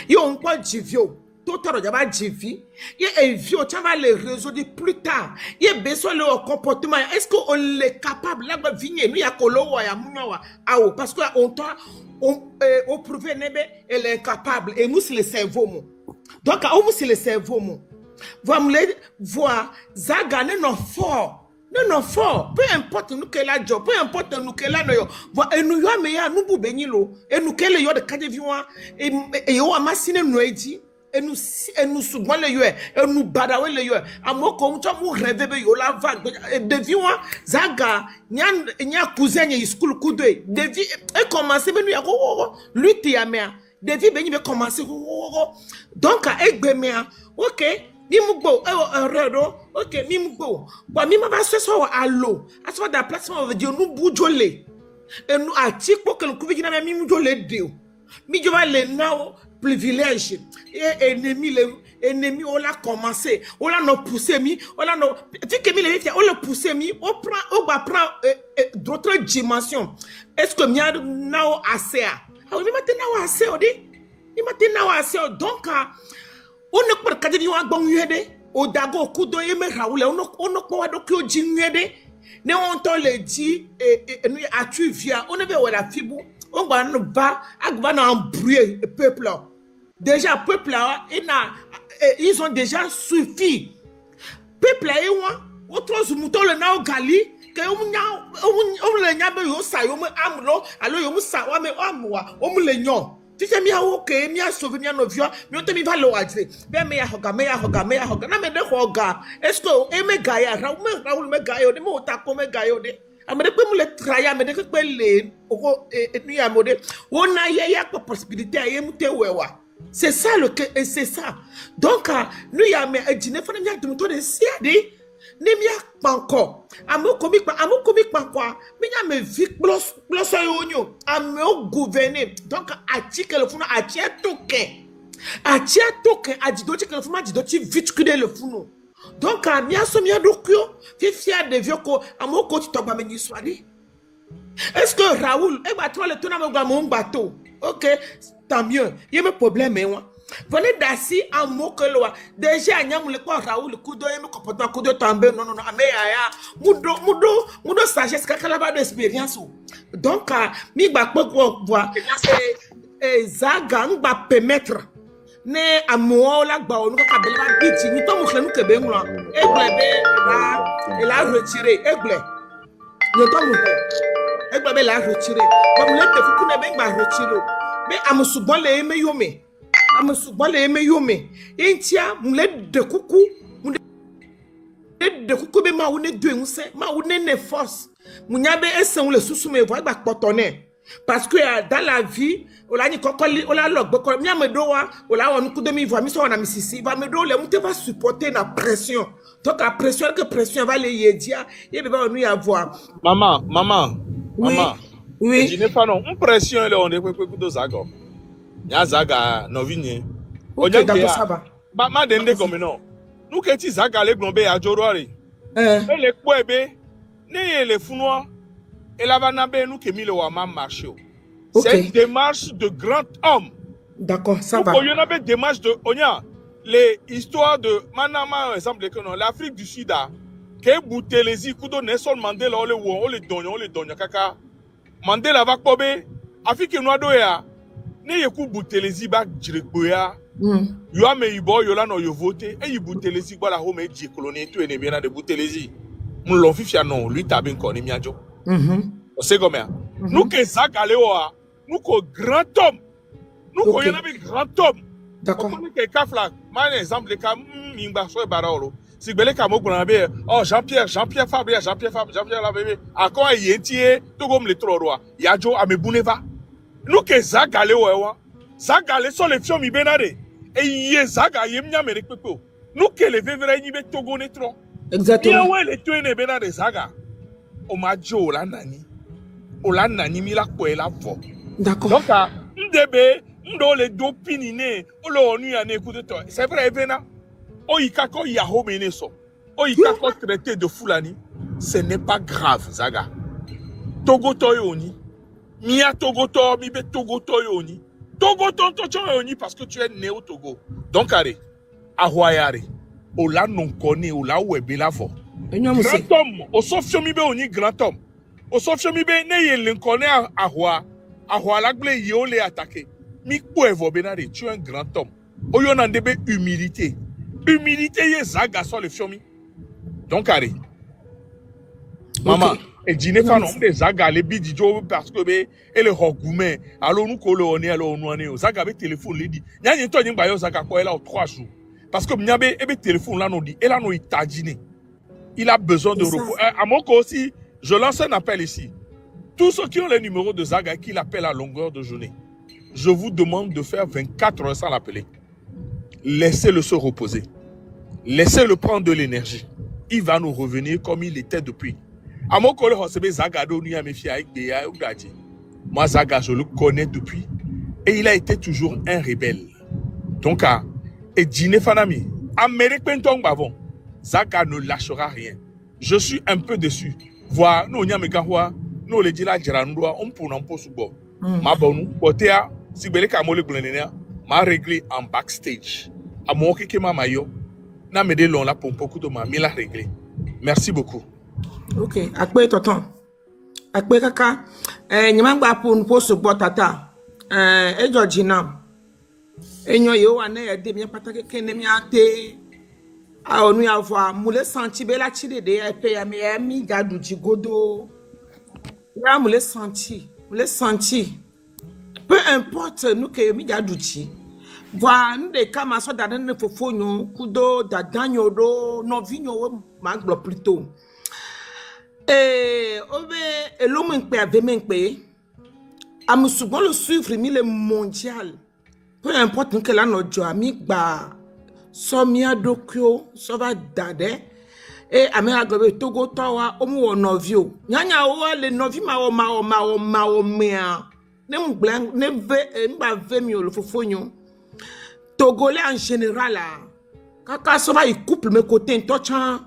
yo on quoi jivio tout tard on va jivi et vieux tu vas les réseaux dit plus tard il besoin le comportement est-ce qu'on est capable là venir nous ya kolo ya munawa awo parce que on prouve nebe elle est incapable et nous c'est le cerveau mon donc on c'est le cerveau mon voir zaga non fort peu importe nous que la job peu importe nous que la no yo et nous yo me ya nous bu benilo et nous que le yo de kade viwa et yo amasine no edi et nous souvent le yo et nous badawe le yo amoko mtu mu rêve be yo la vague de viwa zaga nya cousin y school kudo de vie et commencer be nous ya lutte ya mea de vie be ni be commencer donc egbe mea OK mimugbo redo OK mimugbo ba mi ma ba so allo aso da platform of dire nous boujolé et nous atiko que le kuvi na mimujolé de mi joba le now privilège et ennemi on l'a commencé on l'a no poussé mi on l'a no tu que mi le on l'a poussé mi on va prendre d'autres dimensions est-ce que mi a now assez ah mi maintenant assez odi mi maintenant assez donc on ne peut pas dire wa bon yede o dago kudo yeme raoule on ne peut pas donc o jinwede ne on te le dit et nous atu via on ne veut la fibu on va nous va agba na embrouiller peuple déjà peuple là ils ont déjà suffi peuple là autres moutons le na o gali que on le nya be yo sa yo amlo alo yo sa wa me amwa o mu le nyon tu sais mi a OK mi a souvenir no vieux mi on te mi va lo adre be me ya hoga na me de hoga est-ce que e me gaya raoul me gayo de mo ta ko me gayo de amede pe mu le traya amede pe le oko nu ya mode wona ya possibilité ay mu te wewa c'est ça et c'est ça donc nous ya me ejine fa na mi adum to de siade ne mi akpanko amokomi kpankwa mi nya me vi plus yonyo ame o gouverner donc article le funu atia token adido ti le funu adido ti vitculer le funu donc mi aso mi adokyo fifia de vieux ko amoko ti togba me ni swadi est-ce que Raoul e ba tro le tona mo gba mo bateau OK tant mieux il y a un problème moi venez d'assis en mot que loi déjà nyam le quoi Raoul kudo yeme comportement kudo tambe non ame ya mudo sagesse kakala ba d'expérience donc mi gba poko voir zaga ngba permettre ne amour la gba onu ka bela biti ni to mo khenu ke be nglo il a retiré egble ne to mo egbe be la retiré comme le te fu ne be ngba retiré be amusugbon le eme yome entia mule de kuku be ma wone duense ma wone ne force munyabe esen le susume vo gba potone parce que dans la vie ola ni kokoli ola logbo ko mi amedo wa ola wonu ku demi vo mi so na misisi va medo le mute va supporter la pression donc la pression va le yedia ye be ba onu ya voir maman oui je n'ai pas non une pression le on est ku zago ya zaga novinye OK d'accord ça va ma dende comme non nous que ti zaga le glombe ya jorore le kwebe ne le funwa et la vanabe nous que mi le wa ma marché c'est une démarche de grand homme d'accord ça va on y a une démarche de onya les histoires de manama exemple que non l'Afrique du Sud que Boutelezi kudo Nelson Mandela on le donne kaka Mandela va kobe Afrique noire doya ne yeku Boutelezi ba jireboya yo ame ibo yo la no yo voter e Boutelezi gba la home e colonie to ene bien de Boutelezi mun lo fifia non lui tabin ko ni miajo on sait comment nous que ça galé wa nous ko grand homme nous ko yana bi grand homme d'accord que kafla man exemple ka mingba so barolo si gbele ka mo gbona be Jean-Pierre Fabre la bébé akon yentie to gom le troro ya jo amebuneva nous que ça galé wa Zaga les sont les fions mi benade. Et yé zaga yé mnya méré pepo. Nous que les vevre ni be Togo ne tro. Exactement. Bien ouais les tuer ne benade zaga. O ma jo la nani. O la nani mi la ko la vo. D'accord. Donc ndebe ndo le do pinine o lo onu ya ne écoute toi. C'est vrai vena. O ikako ya ho mene so. O ikako traité de Fulani. Ce n'est pas grave zaga. Togo toyoni. Mia Togo to mi be Togo toyoni. Togo tonto toyoni parce que tu es né au Togo. Donc allez, ahoyare. O la non connaît o la webe la vo. Grand homme, o sofio mi be oni grand homme. O sofio mi be ne ye l'enconne ahoa. Ahoa la gle yo le attaquer. Mi kwevo benare, tu es un grand homme. O yon andebe humilité. Humilité ye zaga so le fiomi. Donc allez. Maman, et dîner fan on des zaga les bidjo parce que be et le rogoumé alors nous ko le on est alors on est zaga be téléphone le dit nya nyi to nyi ba yo zaga ko là 3 jours parce que mnyabe e be téléphone là non dit et là non itadine il a besoin de repos à mon cas aussi je lance un appel ici tous ceux qui ont les numéros de zaga qui l'appellent à longueur de journée je vous demande de faire 24 heures sans l'appeler laissez-le se reposer laissez-le prendre de l'énergie il va nous revenir comme il était depuis. À mon collègue, moi, Zaga, je le connais depuis. Et il a été toujours un rebelle. Donc, et Dine Fanami, Américain Tong Bavon, Zaga ne lâchera rien. Je suis un peu déçu. Voir, nous, Nyamegahwa, nous, les Dila Djeranoua, on peut n'en pas sous bord. Ma bonne, Botea, si Bele Kamole Glenena, m'a réglé en backstage. À mon Kikema Mayo, n'a m'aidé l'on là pour beaucoup de ma, mais l'a réglé. Merci beaucoup. Ok, akpe tonton. Akpe kaka. Nyamangba pour nous poser sur tata. Georgina. Enyo yo ane ya de mi patake kene mi ate. A onu ya voir moule senti bela chide de epe ya mi gadu jigodo. Ya moule senti. Peu importe nous que mi gadu chi. Voir nous de kama so dadane fofonyo kudo dadanyo do no vinyo maglo plutôt. L'homme a souvent le suivre le mondial. Peu importe que là notre ami ba somia dokyo sova dade et amea gobe Togo tawa omu novio nyanya o le novi ma mea ne mblang ne mba vemi le fofonyo Togolais en général là kaka sova il couple mes côtés tocha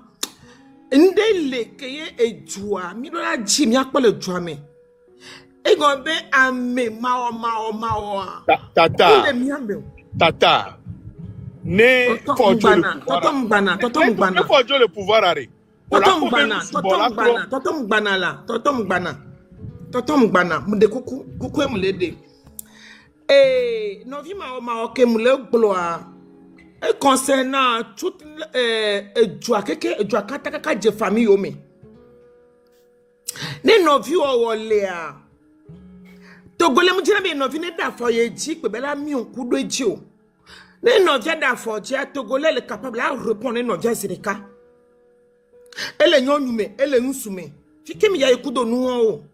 ndele keye ejua mi do la ji mi akpo le jua me e go be ame mao tata ne fojo le pouvoir arrêt totom gbana mde kuku emulede no vi mao ke mule gloire. Et concernant toute kata je famille ome. Ne novi o wolea. Togole mu jina be novi ne da fo ye ji pe bela mi onkudo eji o. Ne novi da fo ji Togole le capable à répondre novi zirika. Ele nyonyume, ele nsume. Fikemi ya ekudo nu o.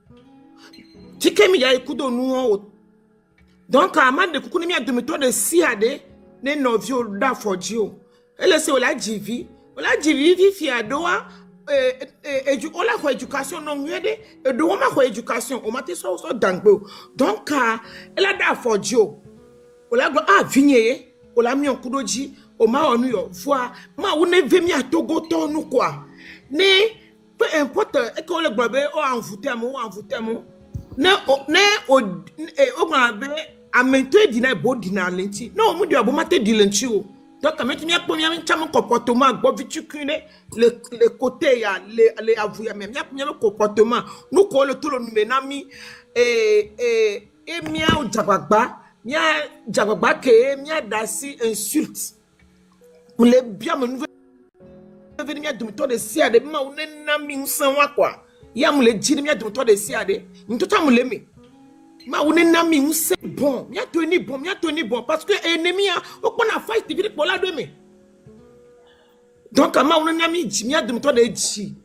Fikemi ya ekudo nu o. Donc amande kukuni mi adumeto de siade. Ne novio da fojio ele se ola jivi fi adoa ola ko education no nwede edo ma ko education o mate so dangbe donc ela da fojio ola go vinyeye ola mi onkudoji o ma onu yo fois ma wo ne vemi atogo to nu quoi ne peu importe e ko le gbobe o envoûter ne o gbobe Amento dina bo dina lenti. Non, mu di abo mate di lenti o. Donc amento mi akpo mi chama comportement gbo vitukune le côté ya le avouya même. Mi le comportement. Nous ko le tout le numenami mi a jabagba ke mi a dasi insulte. Mu le bien me nouveau venir mi dumi to de siade ma unena mi nsanwa kwa. Ya mu le jini mi dumi to de siade. Ntota mu le me. Ma unena mi unse bon, mi a toni bon parce que ennemi a okona fight divide pour la demi. Donc ma unena mi a de to de ji.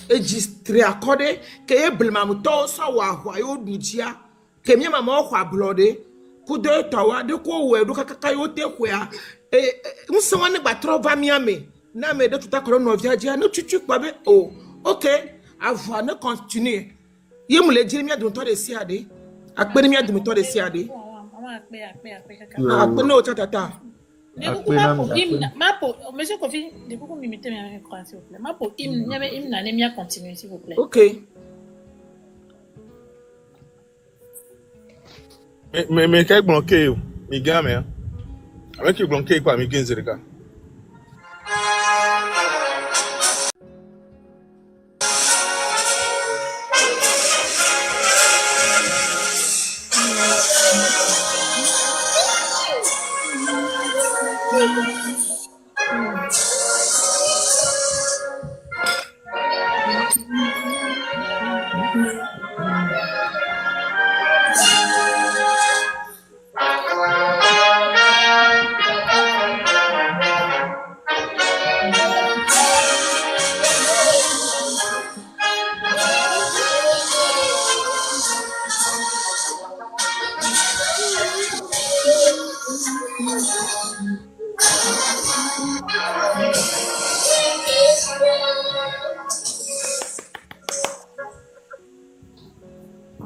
Eji accordé que e blema mo to so wa yo dudia que mi mama o kwa blode kudo tawa de ko we do kaka yo te ko ya nso wane ba trova miame na me de tuta koro no viaje na chuchu kwa be oh okay avoir ne continue yemu le jiri mi adum to de si ade akpeni mi adum to de si ade akpeni o tata Monsieur Kofi, de beaucoup m'imiter mes micros, s'il vous plaît. Ma pour il n'a pas continuer, s'il vous plaît. Ok. Mais quel bloqué, mes gars, mais avec le bloqué quoi, mes 15 gars.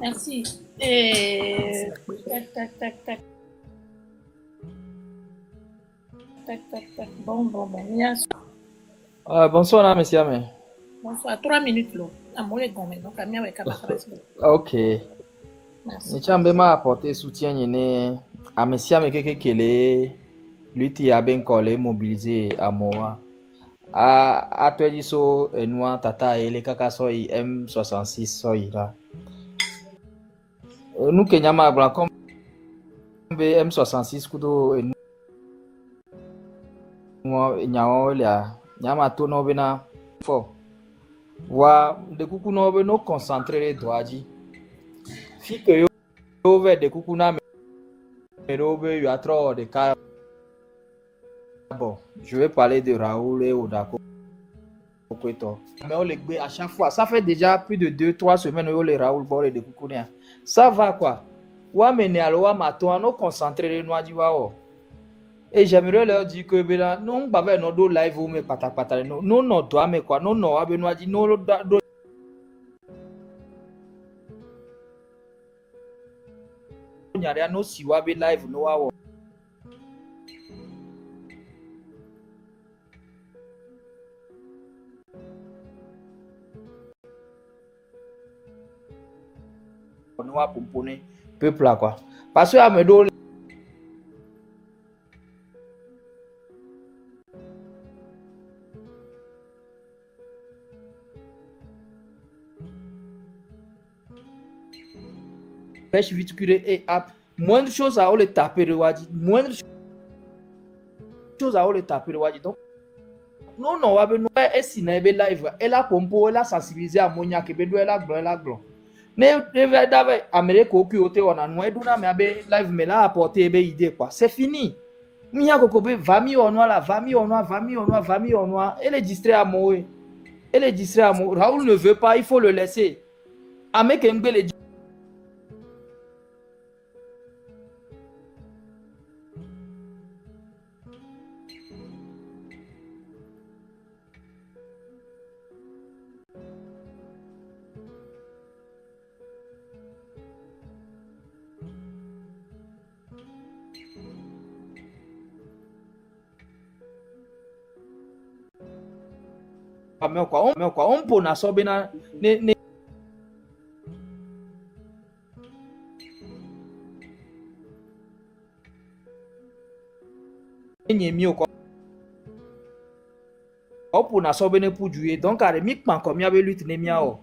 Merci. Tac. Bon. Bien sûr. Bonsoir, monsieur. Bonsoir. 3 minutes, là. Amour est gommé. Donc, à moi, avec ok. Merci. Nous avons apporté soutien à monsieur Kekele. Lui, qui a bien collé, mobilisé à moi. À toi, dit so, nous, tata, et les caca soy M66 soy là. Nous, Kenyama, blanc, comme M66, kudo, et nous, nyama to no bena fo wa de kuku no be no concentrer doaji fi que yo ve de kuku na me robe yo atro de cas. Bon, je vais parler de Raoul et Odako. Mais on les gbe à chaque fois, ça fait déjà plus de 2-3 semaines où les Raoul Boré de Kukunia. Ça va quoi? Wa mene aloa mato no concentrer no adiwa. Et j'aimerais leur dire que non bave no do live ou me pata non doit me quoi non abenoa di no do nyare no siwa be live no wa no wa pomponer peuple là quoi parce que amedo pêche viticule et moindre chose à le taper de wadi moindre chose à le taper de wadi donc non wa be no e si na be live et la pompo et la sensibiliser à monia ke be do la glo ne va d'ave Amérique au côté on a no e do na me be live me la apporter be idée quoi c'est fini miya koko be va mi on et les distrait à moi Raoul ne veut pas il faut le laisser Amérique ngbe le on peut na so bena ne nyemi o ko on peut na so bena pour jouer donc à mi pan comme ya be lutte ne mia o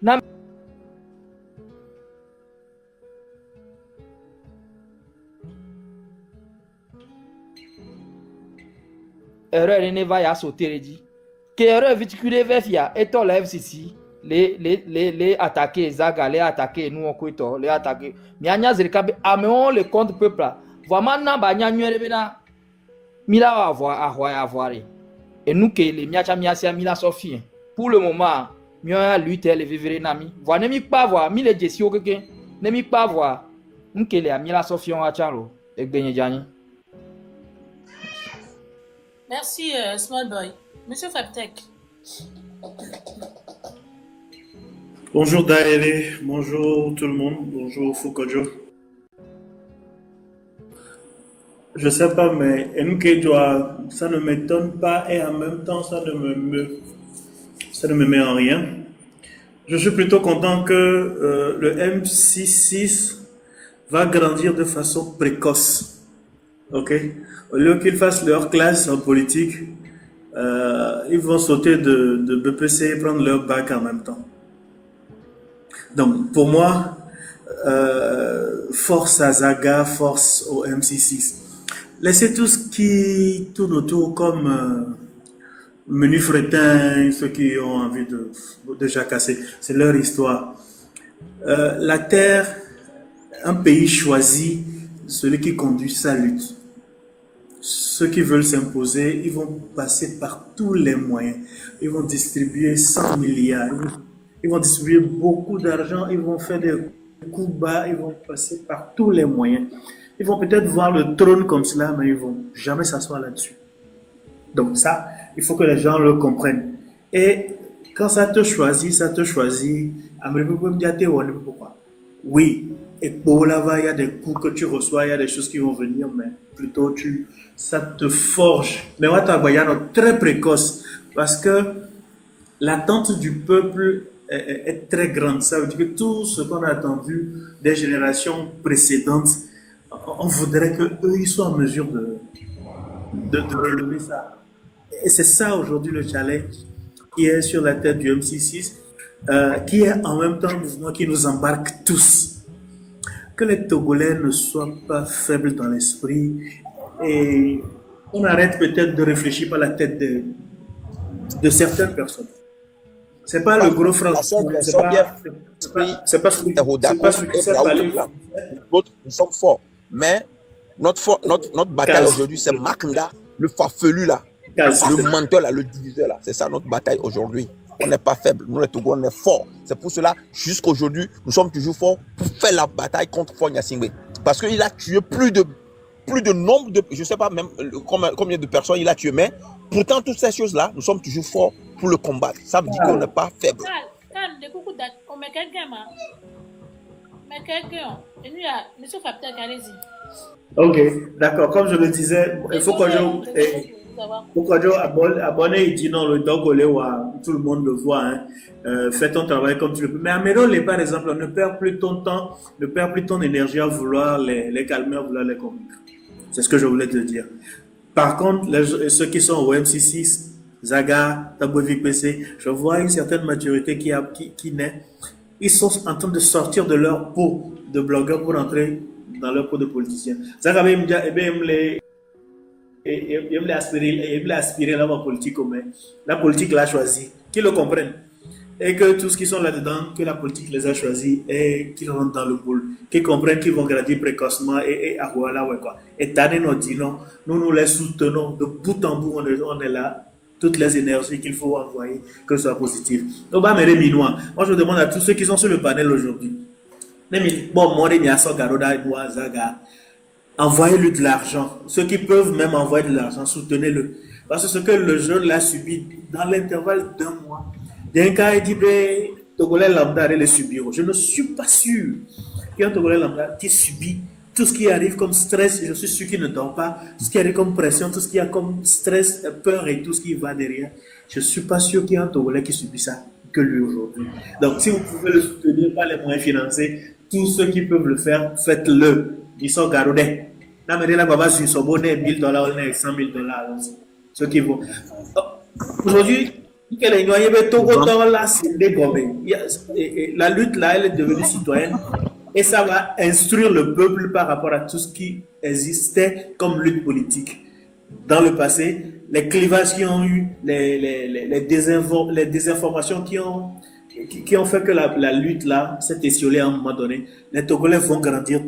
na erreur ne va ya sauter dit que erreur viticule vefia et to la FCC les attaquer Zaga les attaquer nous on koito les attaquer mianya zerikabe ameon le compte peuple vraiment na ba nyanyere bena mila avoir et nous que les miacha miasia mila sofi pour le moment mieux à lutte les vivre nami voir ne mi pas voir mi le jessi o keke ne mi pas voir nkele a mi la sofion a chalo e gbenye jani. Merci, Small Boy. Monsieur Faptek. Bonjour Daele, bonjour tout le monde, bonjour Fukojo. Je sais pas, mais ça ne m'étonne pas et en même temps ça ne me met en rien. Je suis plutôt content que le M66 va grandir de façon précoce. Ok? Au lieu qu'ils fassent leur classe en politique, ils vont sauter de BPC et prendre leur bac en même temps. Donc, pour moi, force à Zaga, force au MC6. Laissez tout ce qui tourne autour comme menu fretin, ceux qui ont envie de jacasser. C'est leur histoire. La terre, un pays choisit celui qui conduit sa lutte. Ceux qui veulent s'imposer, ils vont passer par tous les moyens. Ils vont distribuer 100 milliards. Ils vont distribuer beaucoup d'argent. Ils vont faire des coups bas. Ils vont passer par tous les moyens. Ils vont peut-être voir le trône comme cela, mais ils vont jamais s'asseoir là-dessus. Donc ça, il faut que les gens le comprennent. Et quand ça te choisit. Pourquoi? Oui, et pour là-bas, il y a des coups que tu reçois, il y a des choses qui vont venir, mais plutôt ça te forge. Mais moi, très précoce, parce que l'attente du peuple est très grande. Ça veut dire que tout ce qu'on a attendu des générations précédentes, on voudrait qu'eux, ils soient en mesure de relever ça. Et c'est ça aujourd'hui le challenge qui est sur la tête du MC6, qui est en même temps un mouvement qui nous embarque tous. Que les Togolais ne soient pas faibles dans l'esprit et on arrête peut-être de réfléchir par la tête de certaines personnes. C'est pas le gros français, c'est pas nous sommes forts, mais notre bataille aujourd'hui, c'est Makanda, le farfelu là, le menteur là, le diviseur là. C'est ça notre bataille aujourd'hui. On n'est pas faible, nous les Togo, on est forts. C'est pour cela, jusqu'à aujourd'hui, nous sommes toujours forts pour faire la bataille contre Fonya Singwe. Parce qu'il a tué plus de nombre de, je ne sais pas même combien de personnes il a tué, mais pourtant toutes ces choses-là, nous sommes toujours forts pour le combattre. Ça veut dire qu'on n'est pas faible. Ok, d'accord. Comme je le disais, il faut que abonné, il dit non, le Togolais, tout le monde le voit, hein. Fais ton travail comme tu le peux. Mais à Mérolé, par exemple, on ne perd plus ton temps, ne perd plus ton énergie à vouloir les calmer, à vouloir les convaincre. C'est ce que je voulais te dire. Par contre, ceux qui sont au MC6, Zaga, Tabouévik PC, je vois une certaine maturité qui naît. Ils sont en train de sortir de leur peau de blogueurs pour entrer dans leur peau de politiciens. Zaga, il me aspirer là en politique, mais la politique l'a choisi, qu'ils le comprennent. Et que tous qui sont là-dedans, que la politique les a choisis et qu'ils rentrent dans le boule, qu'ils comprennent qu'ils vont grandir précocement et à voilà, ouais, quoi. Et Tane nous dit non, nous les soutenons de bout en bout, on est là, toutes les énergies qu'il faut envoyer, que ce soit positif. Donc, moi je demande à tous ceux qui sont sur le panel aujourd'hui, bon, moi, Zaga, envoyez-lui de l'argent. Ceux qui peuvent même envoyer de l'argent, soutenez-le. Parce que ce que le jeune l'a subi dans l'intervalle d'un mois, d'un cas, il dit, Togolais lambda allait le subir. Je ne suis pas sûr qu'il y ait un Togolais lambda qui subit tout ce qui arrive comme stress. Je suis sûr qu'il ne dort pas. Tout ce qui arrive comme pression, tout ce qui a comme stress, peur et tout ce qui va derrière. Je ne suis pas sûr qu'il y ait un Togolais qui subit ça que lui aujourd'hui. Donc, si vous pouvez le soutenir par les moyens financiers, tous ceux qui peuvent le faire, faites-le. Ils sont garodés. Là, mais là, baba, sur son bonnet, $1000, on est $100 000. Ceux qui vont. Aujourd'hui, la lutte là, elle est devenue citoyenne et ça va instruire le peuple par rapport à tout ce qui existait comme lutte politique. Dans le passé, les clivages qui ont eu, les désinformations qui ont fait que la lutte là s'est étiolée à un moment donné. Les Togolais vont grandir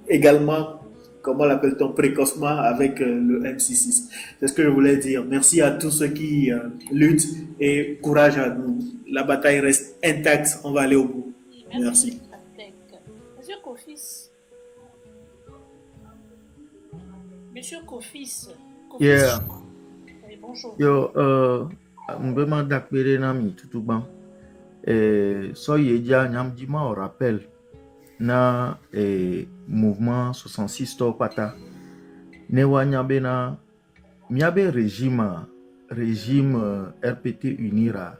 également comment l'appelle-t-on, précocement avec le MC6. C'est ce que je voulais dire. Merci à tous ceux qui luttent et courage à nous. La bataille reste intacte, on va aller au bout. Merci. Monsieur Kofis. Monsieur Kofis. Yeah. Oui, bonjour. Yo, mbema dakpere na mi tutuban. So yeja nyam di ma rappel na mouvement 66 to pata. Ne wa nyabe na miabe régime RPT unira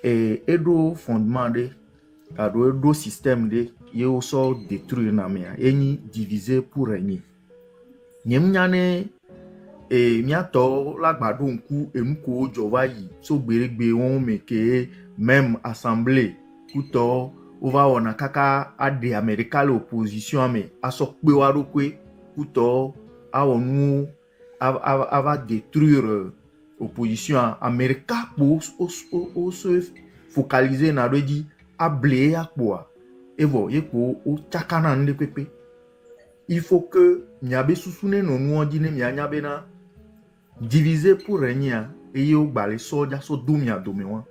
edo fondement de ado edo système de ye so détruire na mea eni diviser pour régner. Nyem nyane miato lagbado nku enuko jova yi so gberegbe won meke même assemblée kuto ova ona kaka ade America l'opposition ame aso pe wa ro kwe kuto awonu ava détruire opposition America pour se focaliser na redi able akwa evo yeko o chakana nde pepe. Il faut que nyabe susune no nuodi ne nyabe na diviser pour régner et yo balé soja so dumia domewa.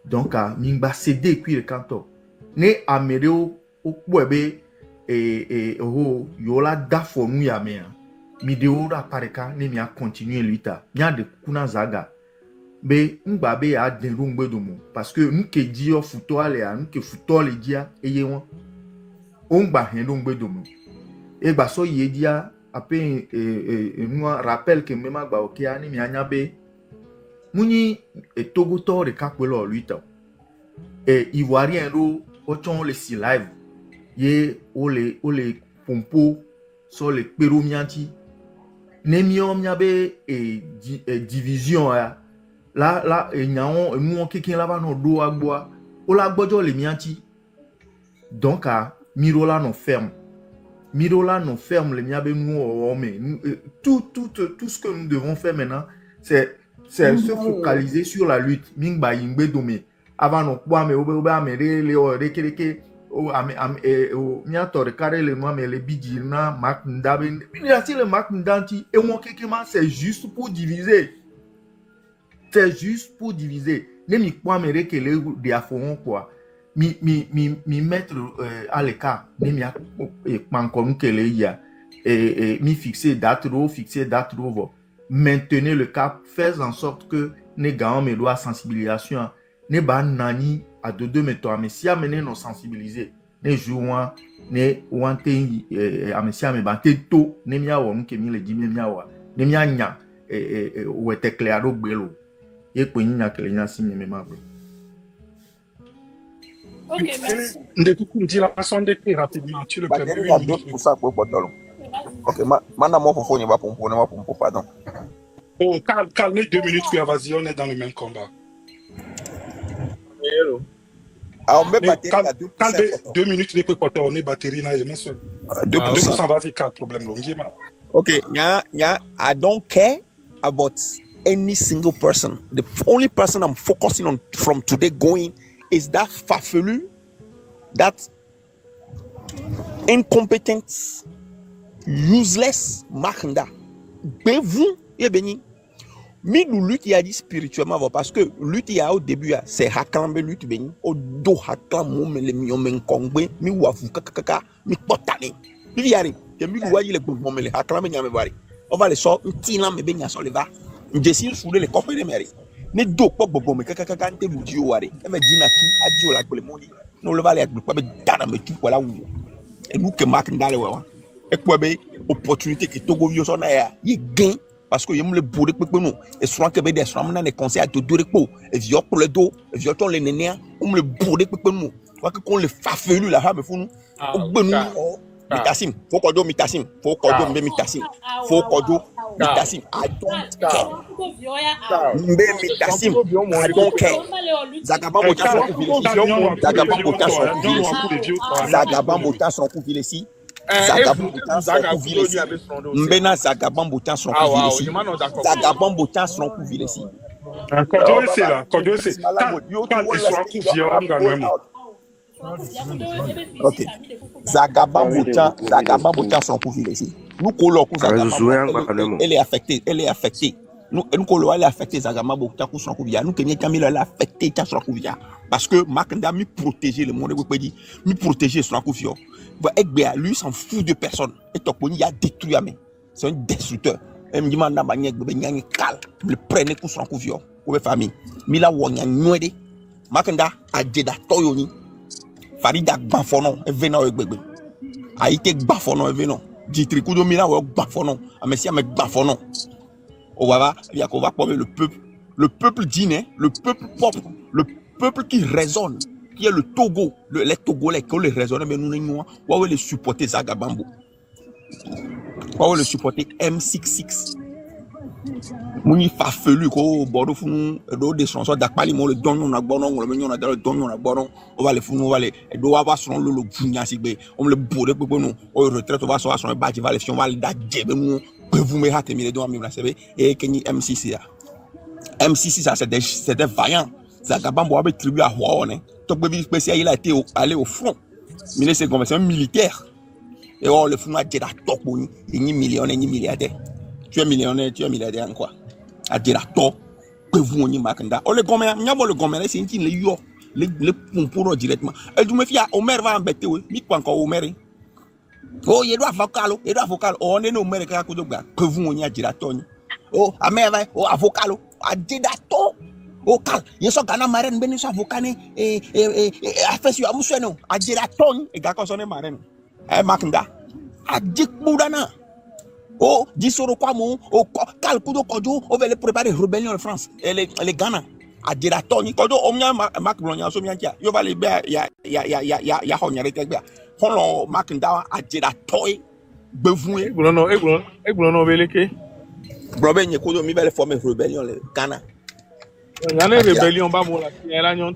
Donc mingba céder puis le canto. Ne amereo o kwebe yo la dafo nu ya mea. Mi de ora pareka ne mi a continuer luita. Nya de kuna zaga. Be ngba be a denru ngbe domo parce que nke di o futo ale a nke futo le dia eye won. Ngba hendo ngbe domo. E ba so ye dia après moi rappelle que même ba ok ani mi anyabe muni e togo to de kapelo luita ivoirien ro o chon le si live ye ole pompo so le peru mianti ne mi o miabe division la nyaon mu kekin la ba no do agboa o la gbojo le mianti donc miro la non ferme. Mirola nous ferme les miabe nous mais tout ce que nous devons faire maintenant c'est se focaliser sur la lutte mingba yingbe dome avant no kwa me oba me le o rekeleke o miato de carré le moi mais le bidji na mak ndabe si le mak ndanti et mon kekema c'est juste pour diviser ne mi kwa me rekele de afon quoi mi mettre à l'écart ne mi a encore kele ya mi fixer date rovo maintenez le cap, faites en sorte que ne gagnons mes lois sensibilisation ne ba nani à de mais toi mais si amener nos sensibiliser ne jouons ne wante amesia me ba teto ne mi a won ke mi le di mi a wa ne mi anya ou était clair au belo et ko nya kele nya si mi ma bro. Ok, merci. Ndekuku me dit la façon d'écrire rapidement, tu le permets. Ok, maintenant, moi, pour ne pas pomper, pardon. Oh, calme 2 minutes, puis vas-y, on est dans le même combat. Alors, mais calme 2 minutes, depuis qu'on on est batterie, là, je me suis. 2%, vas-y, 4 problèmes. Okay, I don't care about any single person. The only person I'm focusing on from today going is that farfelu, that incompetent, useless Makanda. Ben vous, et béni. Mais nous lutte y a dit spirituellement parce que lutte y a au début c'est haklambe lutte béni au do haklam mon le mion men kongbe mi wafu kaka mi potane. Il y arrive que mi voyez le bon mon le haklam nyame bari. On va les sortir tina me benya so le va. Ndesi sous les copains de mairie. Ne do pas bobo me kaka nte ludi o ware. E me dina tu adio la ko le moni. No le va le pas be dana me tu wala wu. Et nous que marque ndale wa. Et quoi be opportunité que Togo yo so na ya. Ye gain parce que yem le bourre pe nous. Et souvent que be des souvent na ne conseil à te dure ko. Et viol pour le dos, et viol ton le nénéa, on le bourre pe nous. Quoi que qu'on le fafelu la ha me fou nous. O gbenu Mitasim, faut kodo Mitasim, faut kodo Mitasim, faut kodo Mitasim. I don't care. Mbe Mitasim, I don't care. Zagabam botan son coup vilesi. Zagabam botan son coup vilesi. Zagabam botan son coup vilesi. Zagabam botan son coup vilesi. Mbena Zagabam botan son coup vilesi. Zagabam botan son coup vilesi. Kodo c'est là, kodo c'est. Quand ils sont coup violent quand même. Ok. Zagabambo tient son coup ici. Nous collons Zagabambo, elle est affectée, Nous collons, elle est affectée, Zagabambo tient son coup. Nous Kenya Camille elle est affectée, tient son coup. Parce que Makanda mi protéger le monde, mi protéger son coup. Lui s'en fout de personne. Et Tokoni a détruit Amé. C'est un destructeur. Elle me demande à Bagné, le prenez pour son coup. Pour famille. Mila Wanya Nwede. Makanda a Jeda Toyoni. Farida Gbafonon, et venant avec bébé. A été Gbafonon, et venant. Ditrikou de Mila ou Gbafonon. A Messia me Gbafonon. On va parler le peuple dîner, le peuple propre, le peuple qui raisonne, qui est le Togo, les Togolais qui les raisonnent, mais nous, on va les supporter Zagabambo. On va les supporter M66. Muni fafelu ko bodo funu do de son so dakpali mo le donno na gbono le menyo na dalo donno na gbono o va le funu va le do wa ba son lo bunya sigbe on le bode pepe no o retraite va so badge va le fion va le da jebe mu pe vous me hate mi le do mi la sebe e kenyi M6 ya M6 ça c'était vaillant Zagabambo avait tribu à Huaone to be spécial il a été allé au front mais c'est comme c'est un militaire et on le funu a jeda top boni ni millionnaire ni milliardaire tu es millionnaire tu es milliardaire en quoi a dire à toi que vous ni Makanda o le gomme nyabo le gomme c'est une le yo le pomporo directement et du me fia Omer va embêter oui mi quoi encore Omer oh il doit avocat on est no Omer ka ko dogba que vous ni a dire à toi oh Amer va oh avocat a dire à toi oh kal yeso kana marraine beni so avocat ne affaire amuso no a dire à toi et ga ko sonne marraine Makanda a dire boudana. Oh, disoro quoi mon, oh, calculo kojo, on va les préparer rébellion en France, et les Ghana, à dire à Tony, kojo, on y a Mac Blonia, Somiantia, yo va les béa, ya, on y a été béa, on Macenda, à dire à Toy, besoin, Eglono, Beleke. Broben, y a kodo, mi va les former rébellion, les Ghana. Il y a une rébellion, bah, moi, il y a une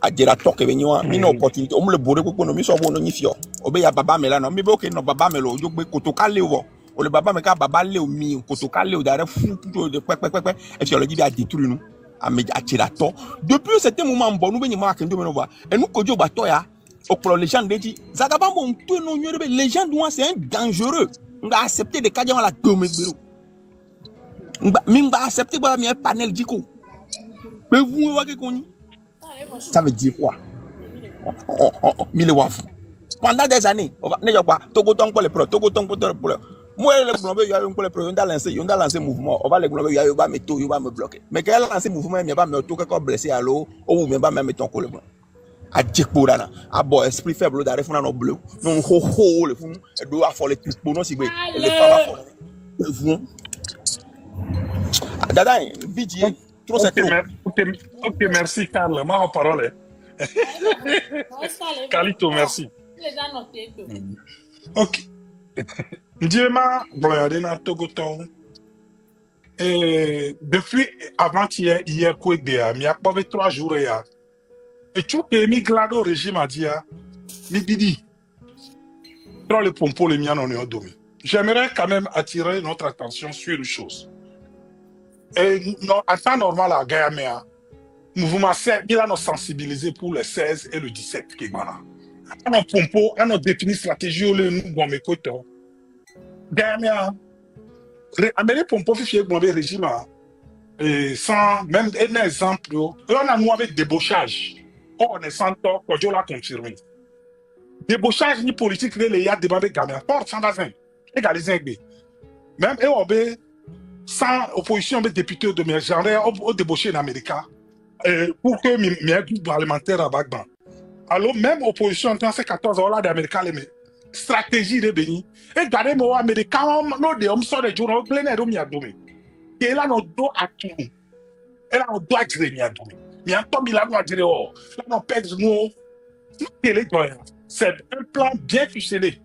à dire à Tok, et une opportunité, on me le bourre pour nous, mi so bon, ni fio, obé ya baba me là, non, mi bo ke no baba me lo, yo be kotokale wo. O le baba me ka baba le o mi kotokale o dare fou de pe et puis on le dit à détruire nous à me attirer to depuis certain moment bon nous venir marquer nous voir et nous kojo bato ya o les gens dit Zagabambo on tout non les gens doit c'est un dangereux on va accepter de cadre la dome bureau on va accepter ba mi panel diko mais vous voyez qu'on ça veut dire quoi mille waf pendant des années on va ne pas Togo tong pour les pro Togo tong pour moi le globé il y a un pour les pro on a lancé mouvement on va le globé il y a pas métaux il va me bloquer mais quand elle lancé mouvement il y a pas me tout comme blessé à l'eau ou même pas même ton col blanc a djekbourana a bon esprit faible d'arrêt fona no bleu non ho le fou et doit faire les trucs pour nous si les femmes vous dada vidéo trop c'est ok merci Carl ma parole Carlito merci ok Ndiema Bloyadena Togoton depuis avant-hier quoi de mi a pas 3 jours ya et tu que mi glado régime a dit mi didi dans le pompo les miens on est domi. J'aimerais quand même attirer notre attention sur une chose. Et non, en temps normal à Gayamea, mouvement il a nous sensibilisé pour le 16 et le 17 qui voilà. On pompo, on a défini stratégie le nous bon mes côtés. Gayamea, amener pompo fichier bon régime sans même un exemple, on a nous avec débauchage. On est sans tort, quand je l'a confirmé. Débauchage ni politique, il y a des babés gamins. Porte sans bazin. Égalisé. Même et sans opposition, des députés de mes genres ont débauché en Amérique pour que mes groupes parlementaires à Bagban. Alors, même opposition en 14 $ d'Amérique, les stratégie de Béni. Et gardez moi Américain, nous de hommes sont des jours, plein de mi abdomen. Et là, nous doit à tout. Et là, on doit dire mi abdomen. Mais en temps, il a nous dire oh, là, on pèse nous. C'est un plan bien ficelé.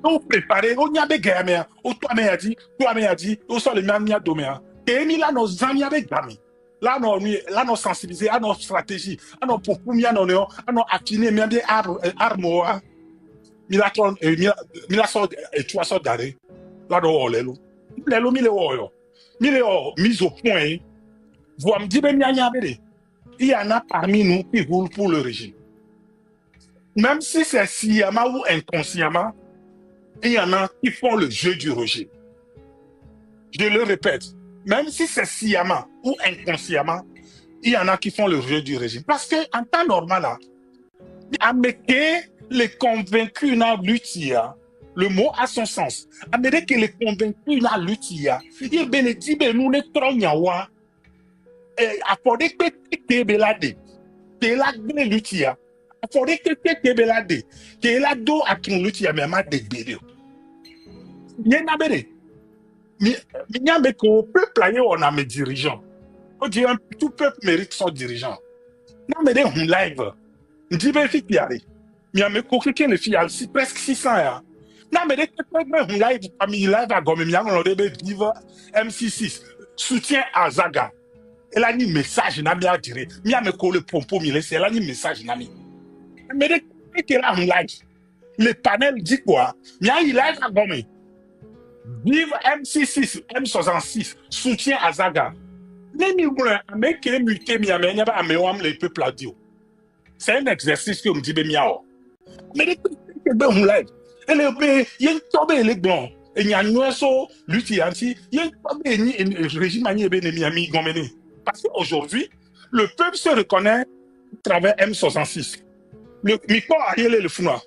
On préparé, on y a des gamins, on toi a dit, on sort les mêmes domaines. Et là, nos amis avec gamins. Là, nous sensibiliser à nos stratégies, à nos pour à nos affiner, même des armes, et tu as sorti d'arrêt. Là, nous les mise au point. Vous me dites, il y en a parmi nous qui roulent pour le régime. Même si c'est sciemment ou inconsciemment, il y en a qui font le jeu du régime. Je le répète, même si c'est sciemment ou inconsciemment, il y en a qui font le jeu du régime. Parce qu'en temps normal, les convaincus n'a lutia. Le mot a son sens. Amérique les convaincus n'a lutia. Il bénédicie nous ne tronyawa. Affordé que belade. Que la gbe lutia. Affordé que belade. Que la do a qui lutia mais ma de bédio. Bien abéré. Mais qu'au peuple on a mes dirigeants. On dit tout peuple mérite son dirigeant. Non mais des live. On dit ben fit piari. Mais me coquin les filles si presque 600 ya. Non mais des live parmi live à gomme mi on debe vivre MC6 soutien à Zaga. Elle a mis message na mi a dire. Mi a me coller pompo mi laisser elle a mis message na mi. Mais des que là on live. Le panel dit quoi? Mi a live à gomme. Vive MC6, M66, soutien à Zaga. Les peuples c'est un exercice que me dit miao. Mais les peuples live. Elle est yen tobe les blancs. Et n'y a so lutti anti yen tobe ni régime ani ebe mi ami gomene. Parce qu'aujourd'hui, le peuple se reconnaît à travers M66. Le miko a yele le funa.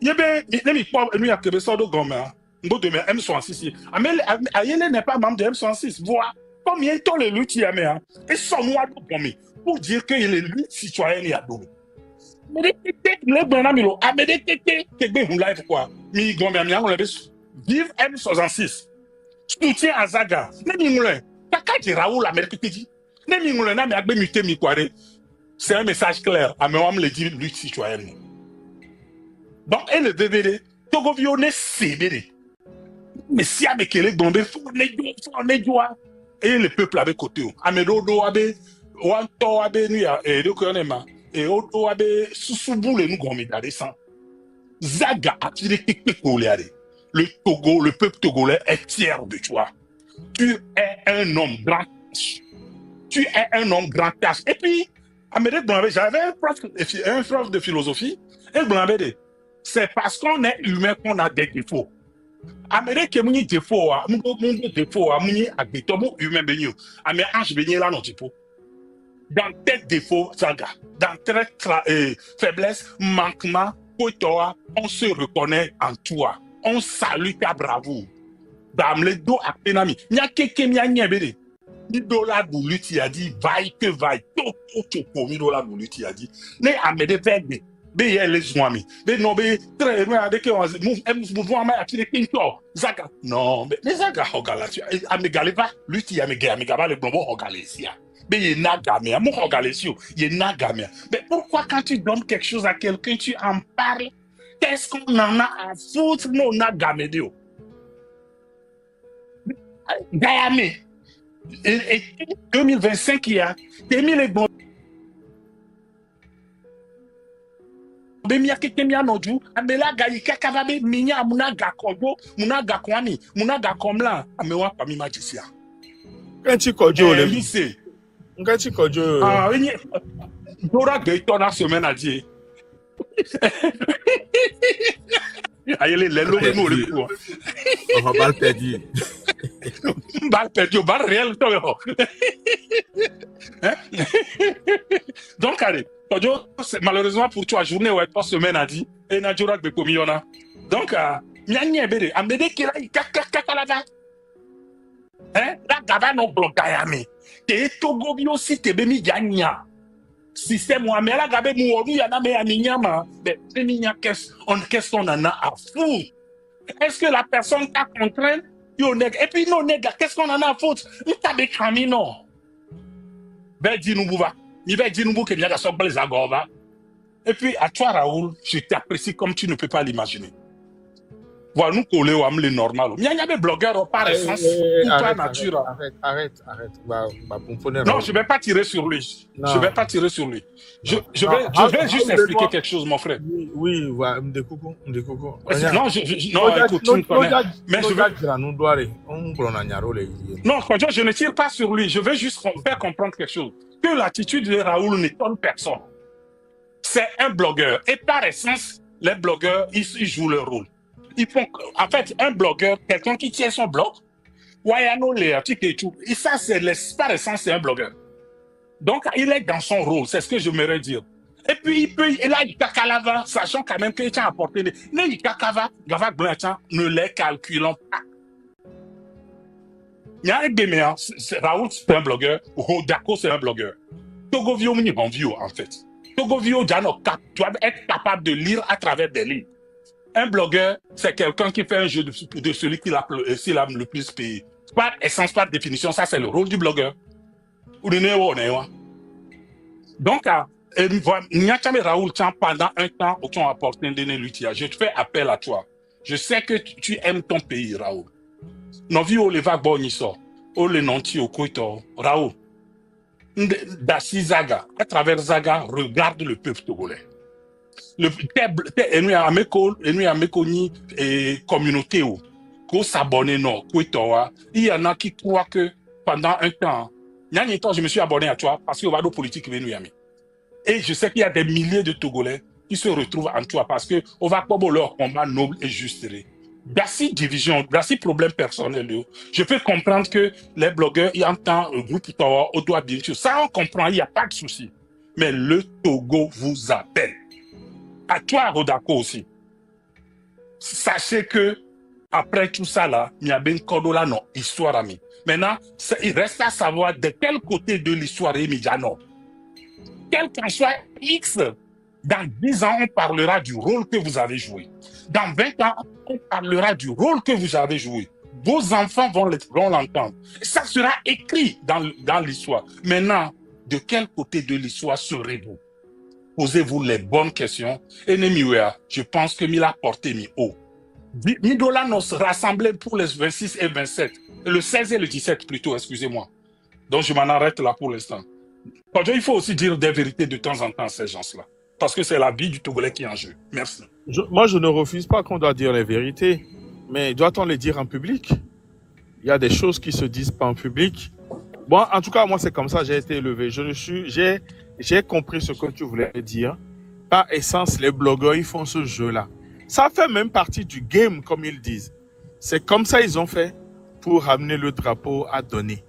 Yebe le miko nous a kebe so do gomene. Demain, M66. Ayele n'est pas membre de M66. Voilà combien de temps les luttes y a mis. Et son mois de pour dire que les luttes citoyennes y a donné. Mais les bonamilo, mais des tétés, live quoi. Mi gombe mi on vive M66. Soutien à Zaga. Ne mi moulin. Kaka di Raoul Amérique dit. Ne mi moulin na mi agbe muté mi quoi. C'est un message clair. À moi me le dit lutte citoyenne. Donc et le DVD Togo Vionne CBD. Mais si avec les bombes, faut les joie. Et le peuple avec côté. Amedodo abe, wanto abe nuya, et de konema, et odo abe, soussoubou le nous gomida descend. Zaga a tiré quelque le Togo, le peuple togolais est fier de toi. Tu es un homme grand tâche. Tu es un homme grand tâche. Et puis, Amédée Blambé, j'avais un prof de philosophie, et Blambé, c'est parce qu'on est humain qu'on a des défauts. Amérique est mon défaut, mon défaut, mon agbeto, mon humain bénio. Amé ange béni là non tipo. Dans tel défaut, Zaga, dans tel faiblesse, manquement, toi, on se reconnaît en toi. On salue ta bravoure. Dans le dos à penami. Nya keke mia nyebede. Mi dollar bouluti a dit, vaille que vaille. Toko, mi dollar bouluti a dit. Ne amede vegbe. Be les zoami. Be no be très loin avec mouvement ma qui les Zaga. Non, mais Zaga hogala tu amegaleva luti amegaba le blombo hogalesia. Be ye nagamia mo hogalesio, ye nagamia. Mais pourquoi quand tu donnes quelque chose à quelqu'un tu en parles? Qu'est-ce qu'on en a à foutre non nagamedio? Gayame. Et 2025 il y a des mille bon Bemia kekemia noju amela gayi kakavabe minya munaga kodo munaga kwani munaga komla amewa pa mi magisia Kanti kojo le lycée Kanti kojo oui dora geito na semaine a dit ayele lelo no le ko on va pas perdu bal réel to donc allez malheureusement pour toi, journée ouais pas semaine a dit et na jora gbe komiona. Donc nyanye bere amede kila kakalava. Hein? La gaba no blogayame. Te Togo bi aussi te be mi janya. Système moi mais la gabe mu oru ya na me aninyama. Mais minya qu'est-ce qu'on en a à foutre? Est-ce que la personne t'a contraint? Yo nèg et puis non nèg qu'est-ce qu'on en a à foutre? Il t'a be camino. Ben dis nous bouva. Il va dire nous que n'y a pas les agova. Et puis à toi Raoul, je t'apprécie comme tu ne peux pas l'imaginer. Voilà, nous coller ou les normal. Il y a des blogueurs par essence ou par Arrête, nature. arrête. Non, je ne vais pas tirer sur lui. Non. Je ne vais pas tirer sur lui. Je Non, vais juste Raoul, expliquer moi- quelque chose, mon frère. Oui, voilà, Mdekoko. Non, Non, écoute, tu me connais. Mais je veux... veux... Non, je ne tire pas sur lui. Je veux juste faire comprendre quelque chose. Que l'attitude de Raoul n'étonne personne. C'est un blogueur. Et par essence, les blogueurs, ils jouent leur rôle. En fait, un blogueur, quelqu'un qui tient son blog, Wayano les articles et tout, et ça, par essence, c'est un blogueur. Donc, il est dans son rôle, c'est ce que je m'aimerais dire. Et puis, il a Ikakalava, sachant quand même qu'il tient apporté des... Ne Ikakava, Gava Blanchard, ne les calculant pas. Il y a un Béméa, Raoul, c'est un blogueur, Rodako, c'est un blogueur. Togovio, Mnibonvio, en fait. Togovio, Djano, tu dois être capable de lire à travers des livres. Un blogueur, c'est quelqu'un qui fait un jeu de celui qui l'a le plus payé. Par essence, par définition, ça, c'est le rôle du blogueur. Donc, Raoul, pendant un temps, où tu as apporté un déné lutia, je te fais appel à toi. Je sais que tu aimes ton pays, Raoul. Novi o le va boniso, o le nanti o koito, Raoul. Dassi Zaga, à travers Zaga, regarde le peuple togolais. Communauté où s'abonner non, il y en a qui croient que pendant un temps, je me suis abonné à toi parce que on va nos politiques et je sais qu'il y a des milliers de Togolais qui se retrouvent en toi parce que on va pas leur combat noble et juste. D'assez division, d'assez problème personnel, je peux comprendre que les blogueurs, ils entendent le groupe Tower, on doit bien sûr. Ça, on comprend, il n'y a pas de souci. Mais le Togo vous appelle. À toi, Rodako aussi. Sachez que, après tout ça, là, il y a bien Kodola, non, histoire, ami. Maintenant, il reste à savoir de quel côté de l'histoire est Midjano. Quel qu'en soit X, dans 10 ans, on parlera du rôle que vous avez joué. Dans 20 ans, on parlera du rôle que vous avez joué. Vos enfants vont l'entendre. Ça sera écrit dans l'histoire. Maintenant, de quel côté de l'histoire serez-vous? Posez-vous les bonnes questions. Et je pense que Mila porté mi haut. Midola nous rassemblait pour les 26 et 27. Le 16 et le 17 plutôt, excusez-moi. Donc je m'en arrête là pour l'instant. Il faut aussi dire des vérités de temps en temps à ces gens-là. Parce que c'est la vie du Togolais qui est en jeu. Merci. Moi, je ne refuse pas qu'on doit dire les vérités. Mais doit-on les dire en public? Il y a des choses qui se disent pas en public. Bon, en tout cas, moi, c'est comme ça, j'ai été élevé. J'ai compris ce que tu voulais dire. Par essence, les blogueurs, ils font ce jeu-là. Ça fait même partie du game, comme ils disent. C'est comme ça ils ont fait pour ramener le drapeau à donner.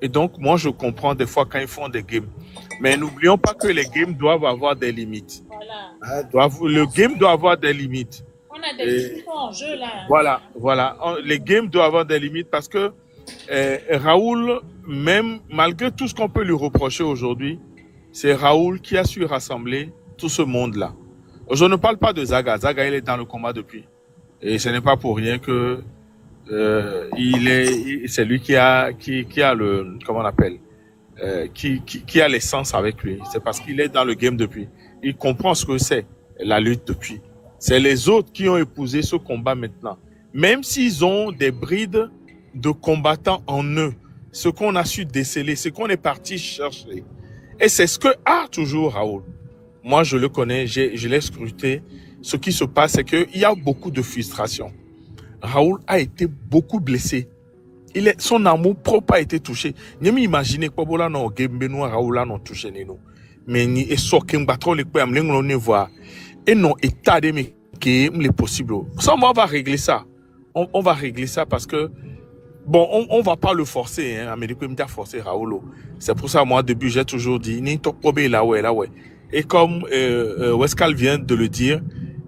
Et donc, moi, je comprends des fois quand ils font des games. Mais n'oublions pas que les games doivent avoir des limites. Voilà. Le game doit avoir des limites. On a des discussions en jeu là. Voilà. Les games doivent avoir des limites parce que Raoul, même malgré tout ce qu'on peut lui reprocher aujourd'hui, c'est Raoul qui a su rassembler tout ce monde-là. Je ne parle pas de Zaga. Zaga, il est dans le combat depuis. Et ce n'est pas pour rien que c'est lui qui a le, comment on appelle, qui a l'essence avec lui. C'est parce qu'il est dans le game depuis. Il comprend ce que c'est, la lutte depuis. C'est les autres qui ont épousé ce combat maintenant. Même s'ils ont des brides de combattants en eux, ce qu'on a su déceler, ce qu'on est parti chercher. Et c'est ce que a toujours Raoul. Moi, je le connais, je l'ai scruté. Ce qui se passe, c'est qu'il y a beaucoup de frustration. Raoul a été beaucoup blessé. Son amour propre a été touché. Je m'imagine que Raoul a touché. Mais il est sorti de voir. Et non, état de mais qui est possible. Ça, on va régler ça. On va régler ça parce que, bon, on va pas le forcer, hein. Américain m'a forcé Raoul. C'est pour ça, moi, au début, j'ai toujours dit, ni to probé là, ouais. Et comme, Wescal vient de le dire,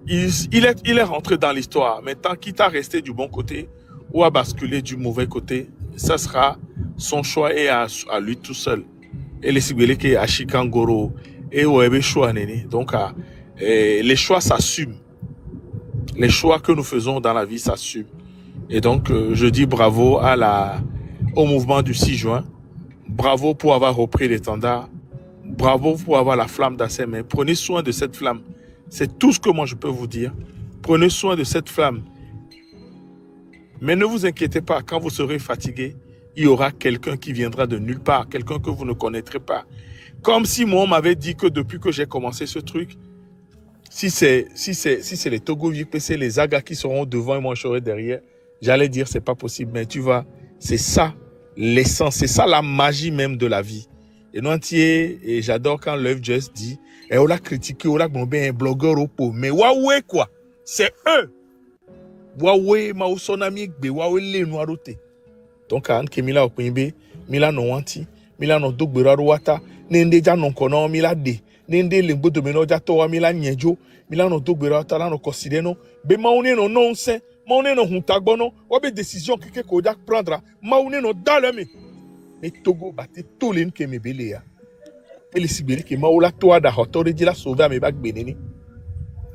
il est rentré dans l'histoire. Maintenant, quitte à rester du bon côté ou à basculer du mauvais côté, ça sera son choix et à lui tout seul. Et les Sibélés qui est à Chikangoro et au choix néné. Donc, les choix s'assument. Les choix que nous faisons dans la vie s'assument. Et donc, je dis bravo au mouvement du 6 juin. Bravo pour avoir repris l'étendard. Bravo pour avoir la flamme dans ses mains. Prenez soin de cette flamme. C'est tout ce que moi je peux vous dire. Prenez soin de cette flamme. Mais ne vous inquiétez pas, quand vous serez fatigué, il y aura quelqu'un qui viendra de nulle part, quelqu'un que vous ne connaîtrez pas. Comme si moi, on m'avait dit que depuis que j'ai commencé ce truc, si c'est les Togo VPC, les Zaga qui seront devant et moi je serai derrière, j'allais dire c'est pas possible. Mais tu vois, c'est ça l'essence, c'est ça la magie même de la vie. Et nous entier, et j'adore quand Love Just dit, et on l'a critiqué, on l'a bombé un blogueur au pot. Mais Huawei quoi, c'est eux. Huawei, ma sonami gbe, Huawei les noiroté. Donc quand Mila opimbe, Mila no wanti, Mila no dogbera wata, nende ja non kono Mila de. Nende lembo de menoja towa Mila nyejo, Mila no dogbera wata la no considère non, be maune no nonsense, maune no huntagbono, wabe décision que Kodak prendra, maune no daleme. Mais Togo bate tout l'en que me belea. Et les sibéri que maola toa da hotore di la sauver à me bag beneni.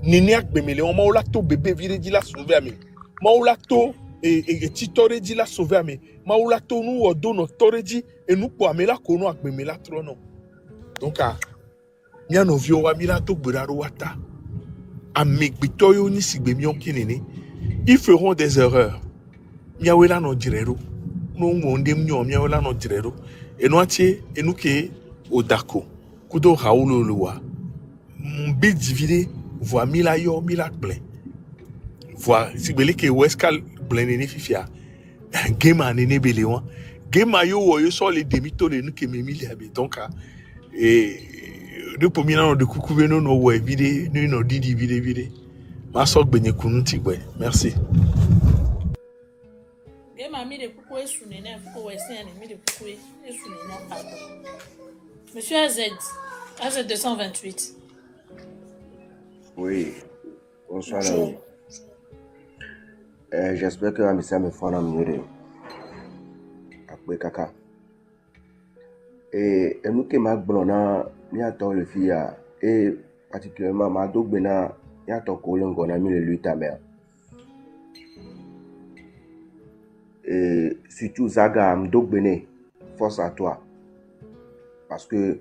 Nini ak bemele, on maola to bébé vire di la sauver à me. Maola to et titore di la sauver à me. Maola to nous odo no tore di et nous po amela kono ak bemela trono. Donc mia no vio wa mila to buraro wata. Amegbitoyo ni sigbemion kinene. Ils feront des erreurs. Mia wela no direro. No monde mnyo mia wela no direro. Et nous atie et nous ke odako. Kudo raoulo loa. Mbe divide voa mila yo mila plein. Voa sigbele ke weskal plein nene fifia. Gema nene belewan. Gema yo yo so les demito le nous ke memili abe. Donc et nous pour mina no de kukube no no we vide no didi vide. Ma sok benye kununti gwe. Merci. Monsieur AZ 228. Oui, bonsoir l'ami. J'espère que Amissa me fera mieux. Après caca. Et nous qui m'a blona, ni à le fia, et particulièrement ma dogbena, ni à ton collègue on a mis le lui ta mère. Et surtout Zaga Mdogbene, force à toi. Parce que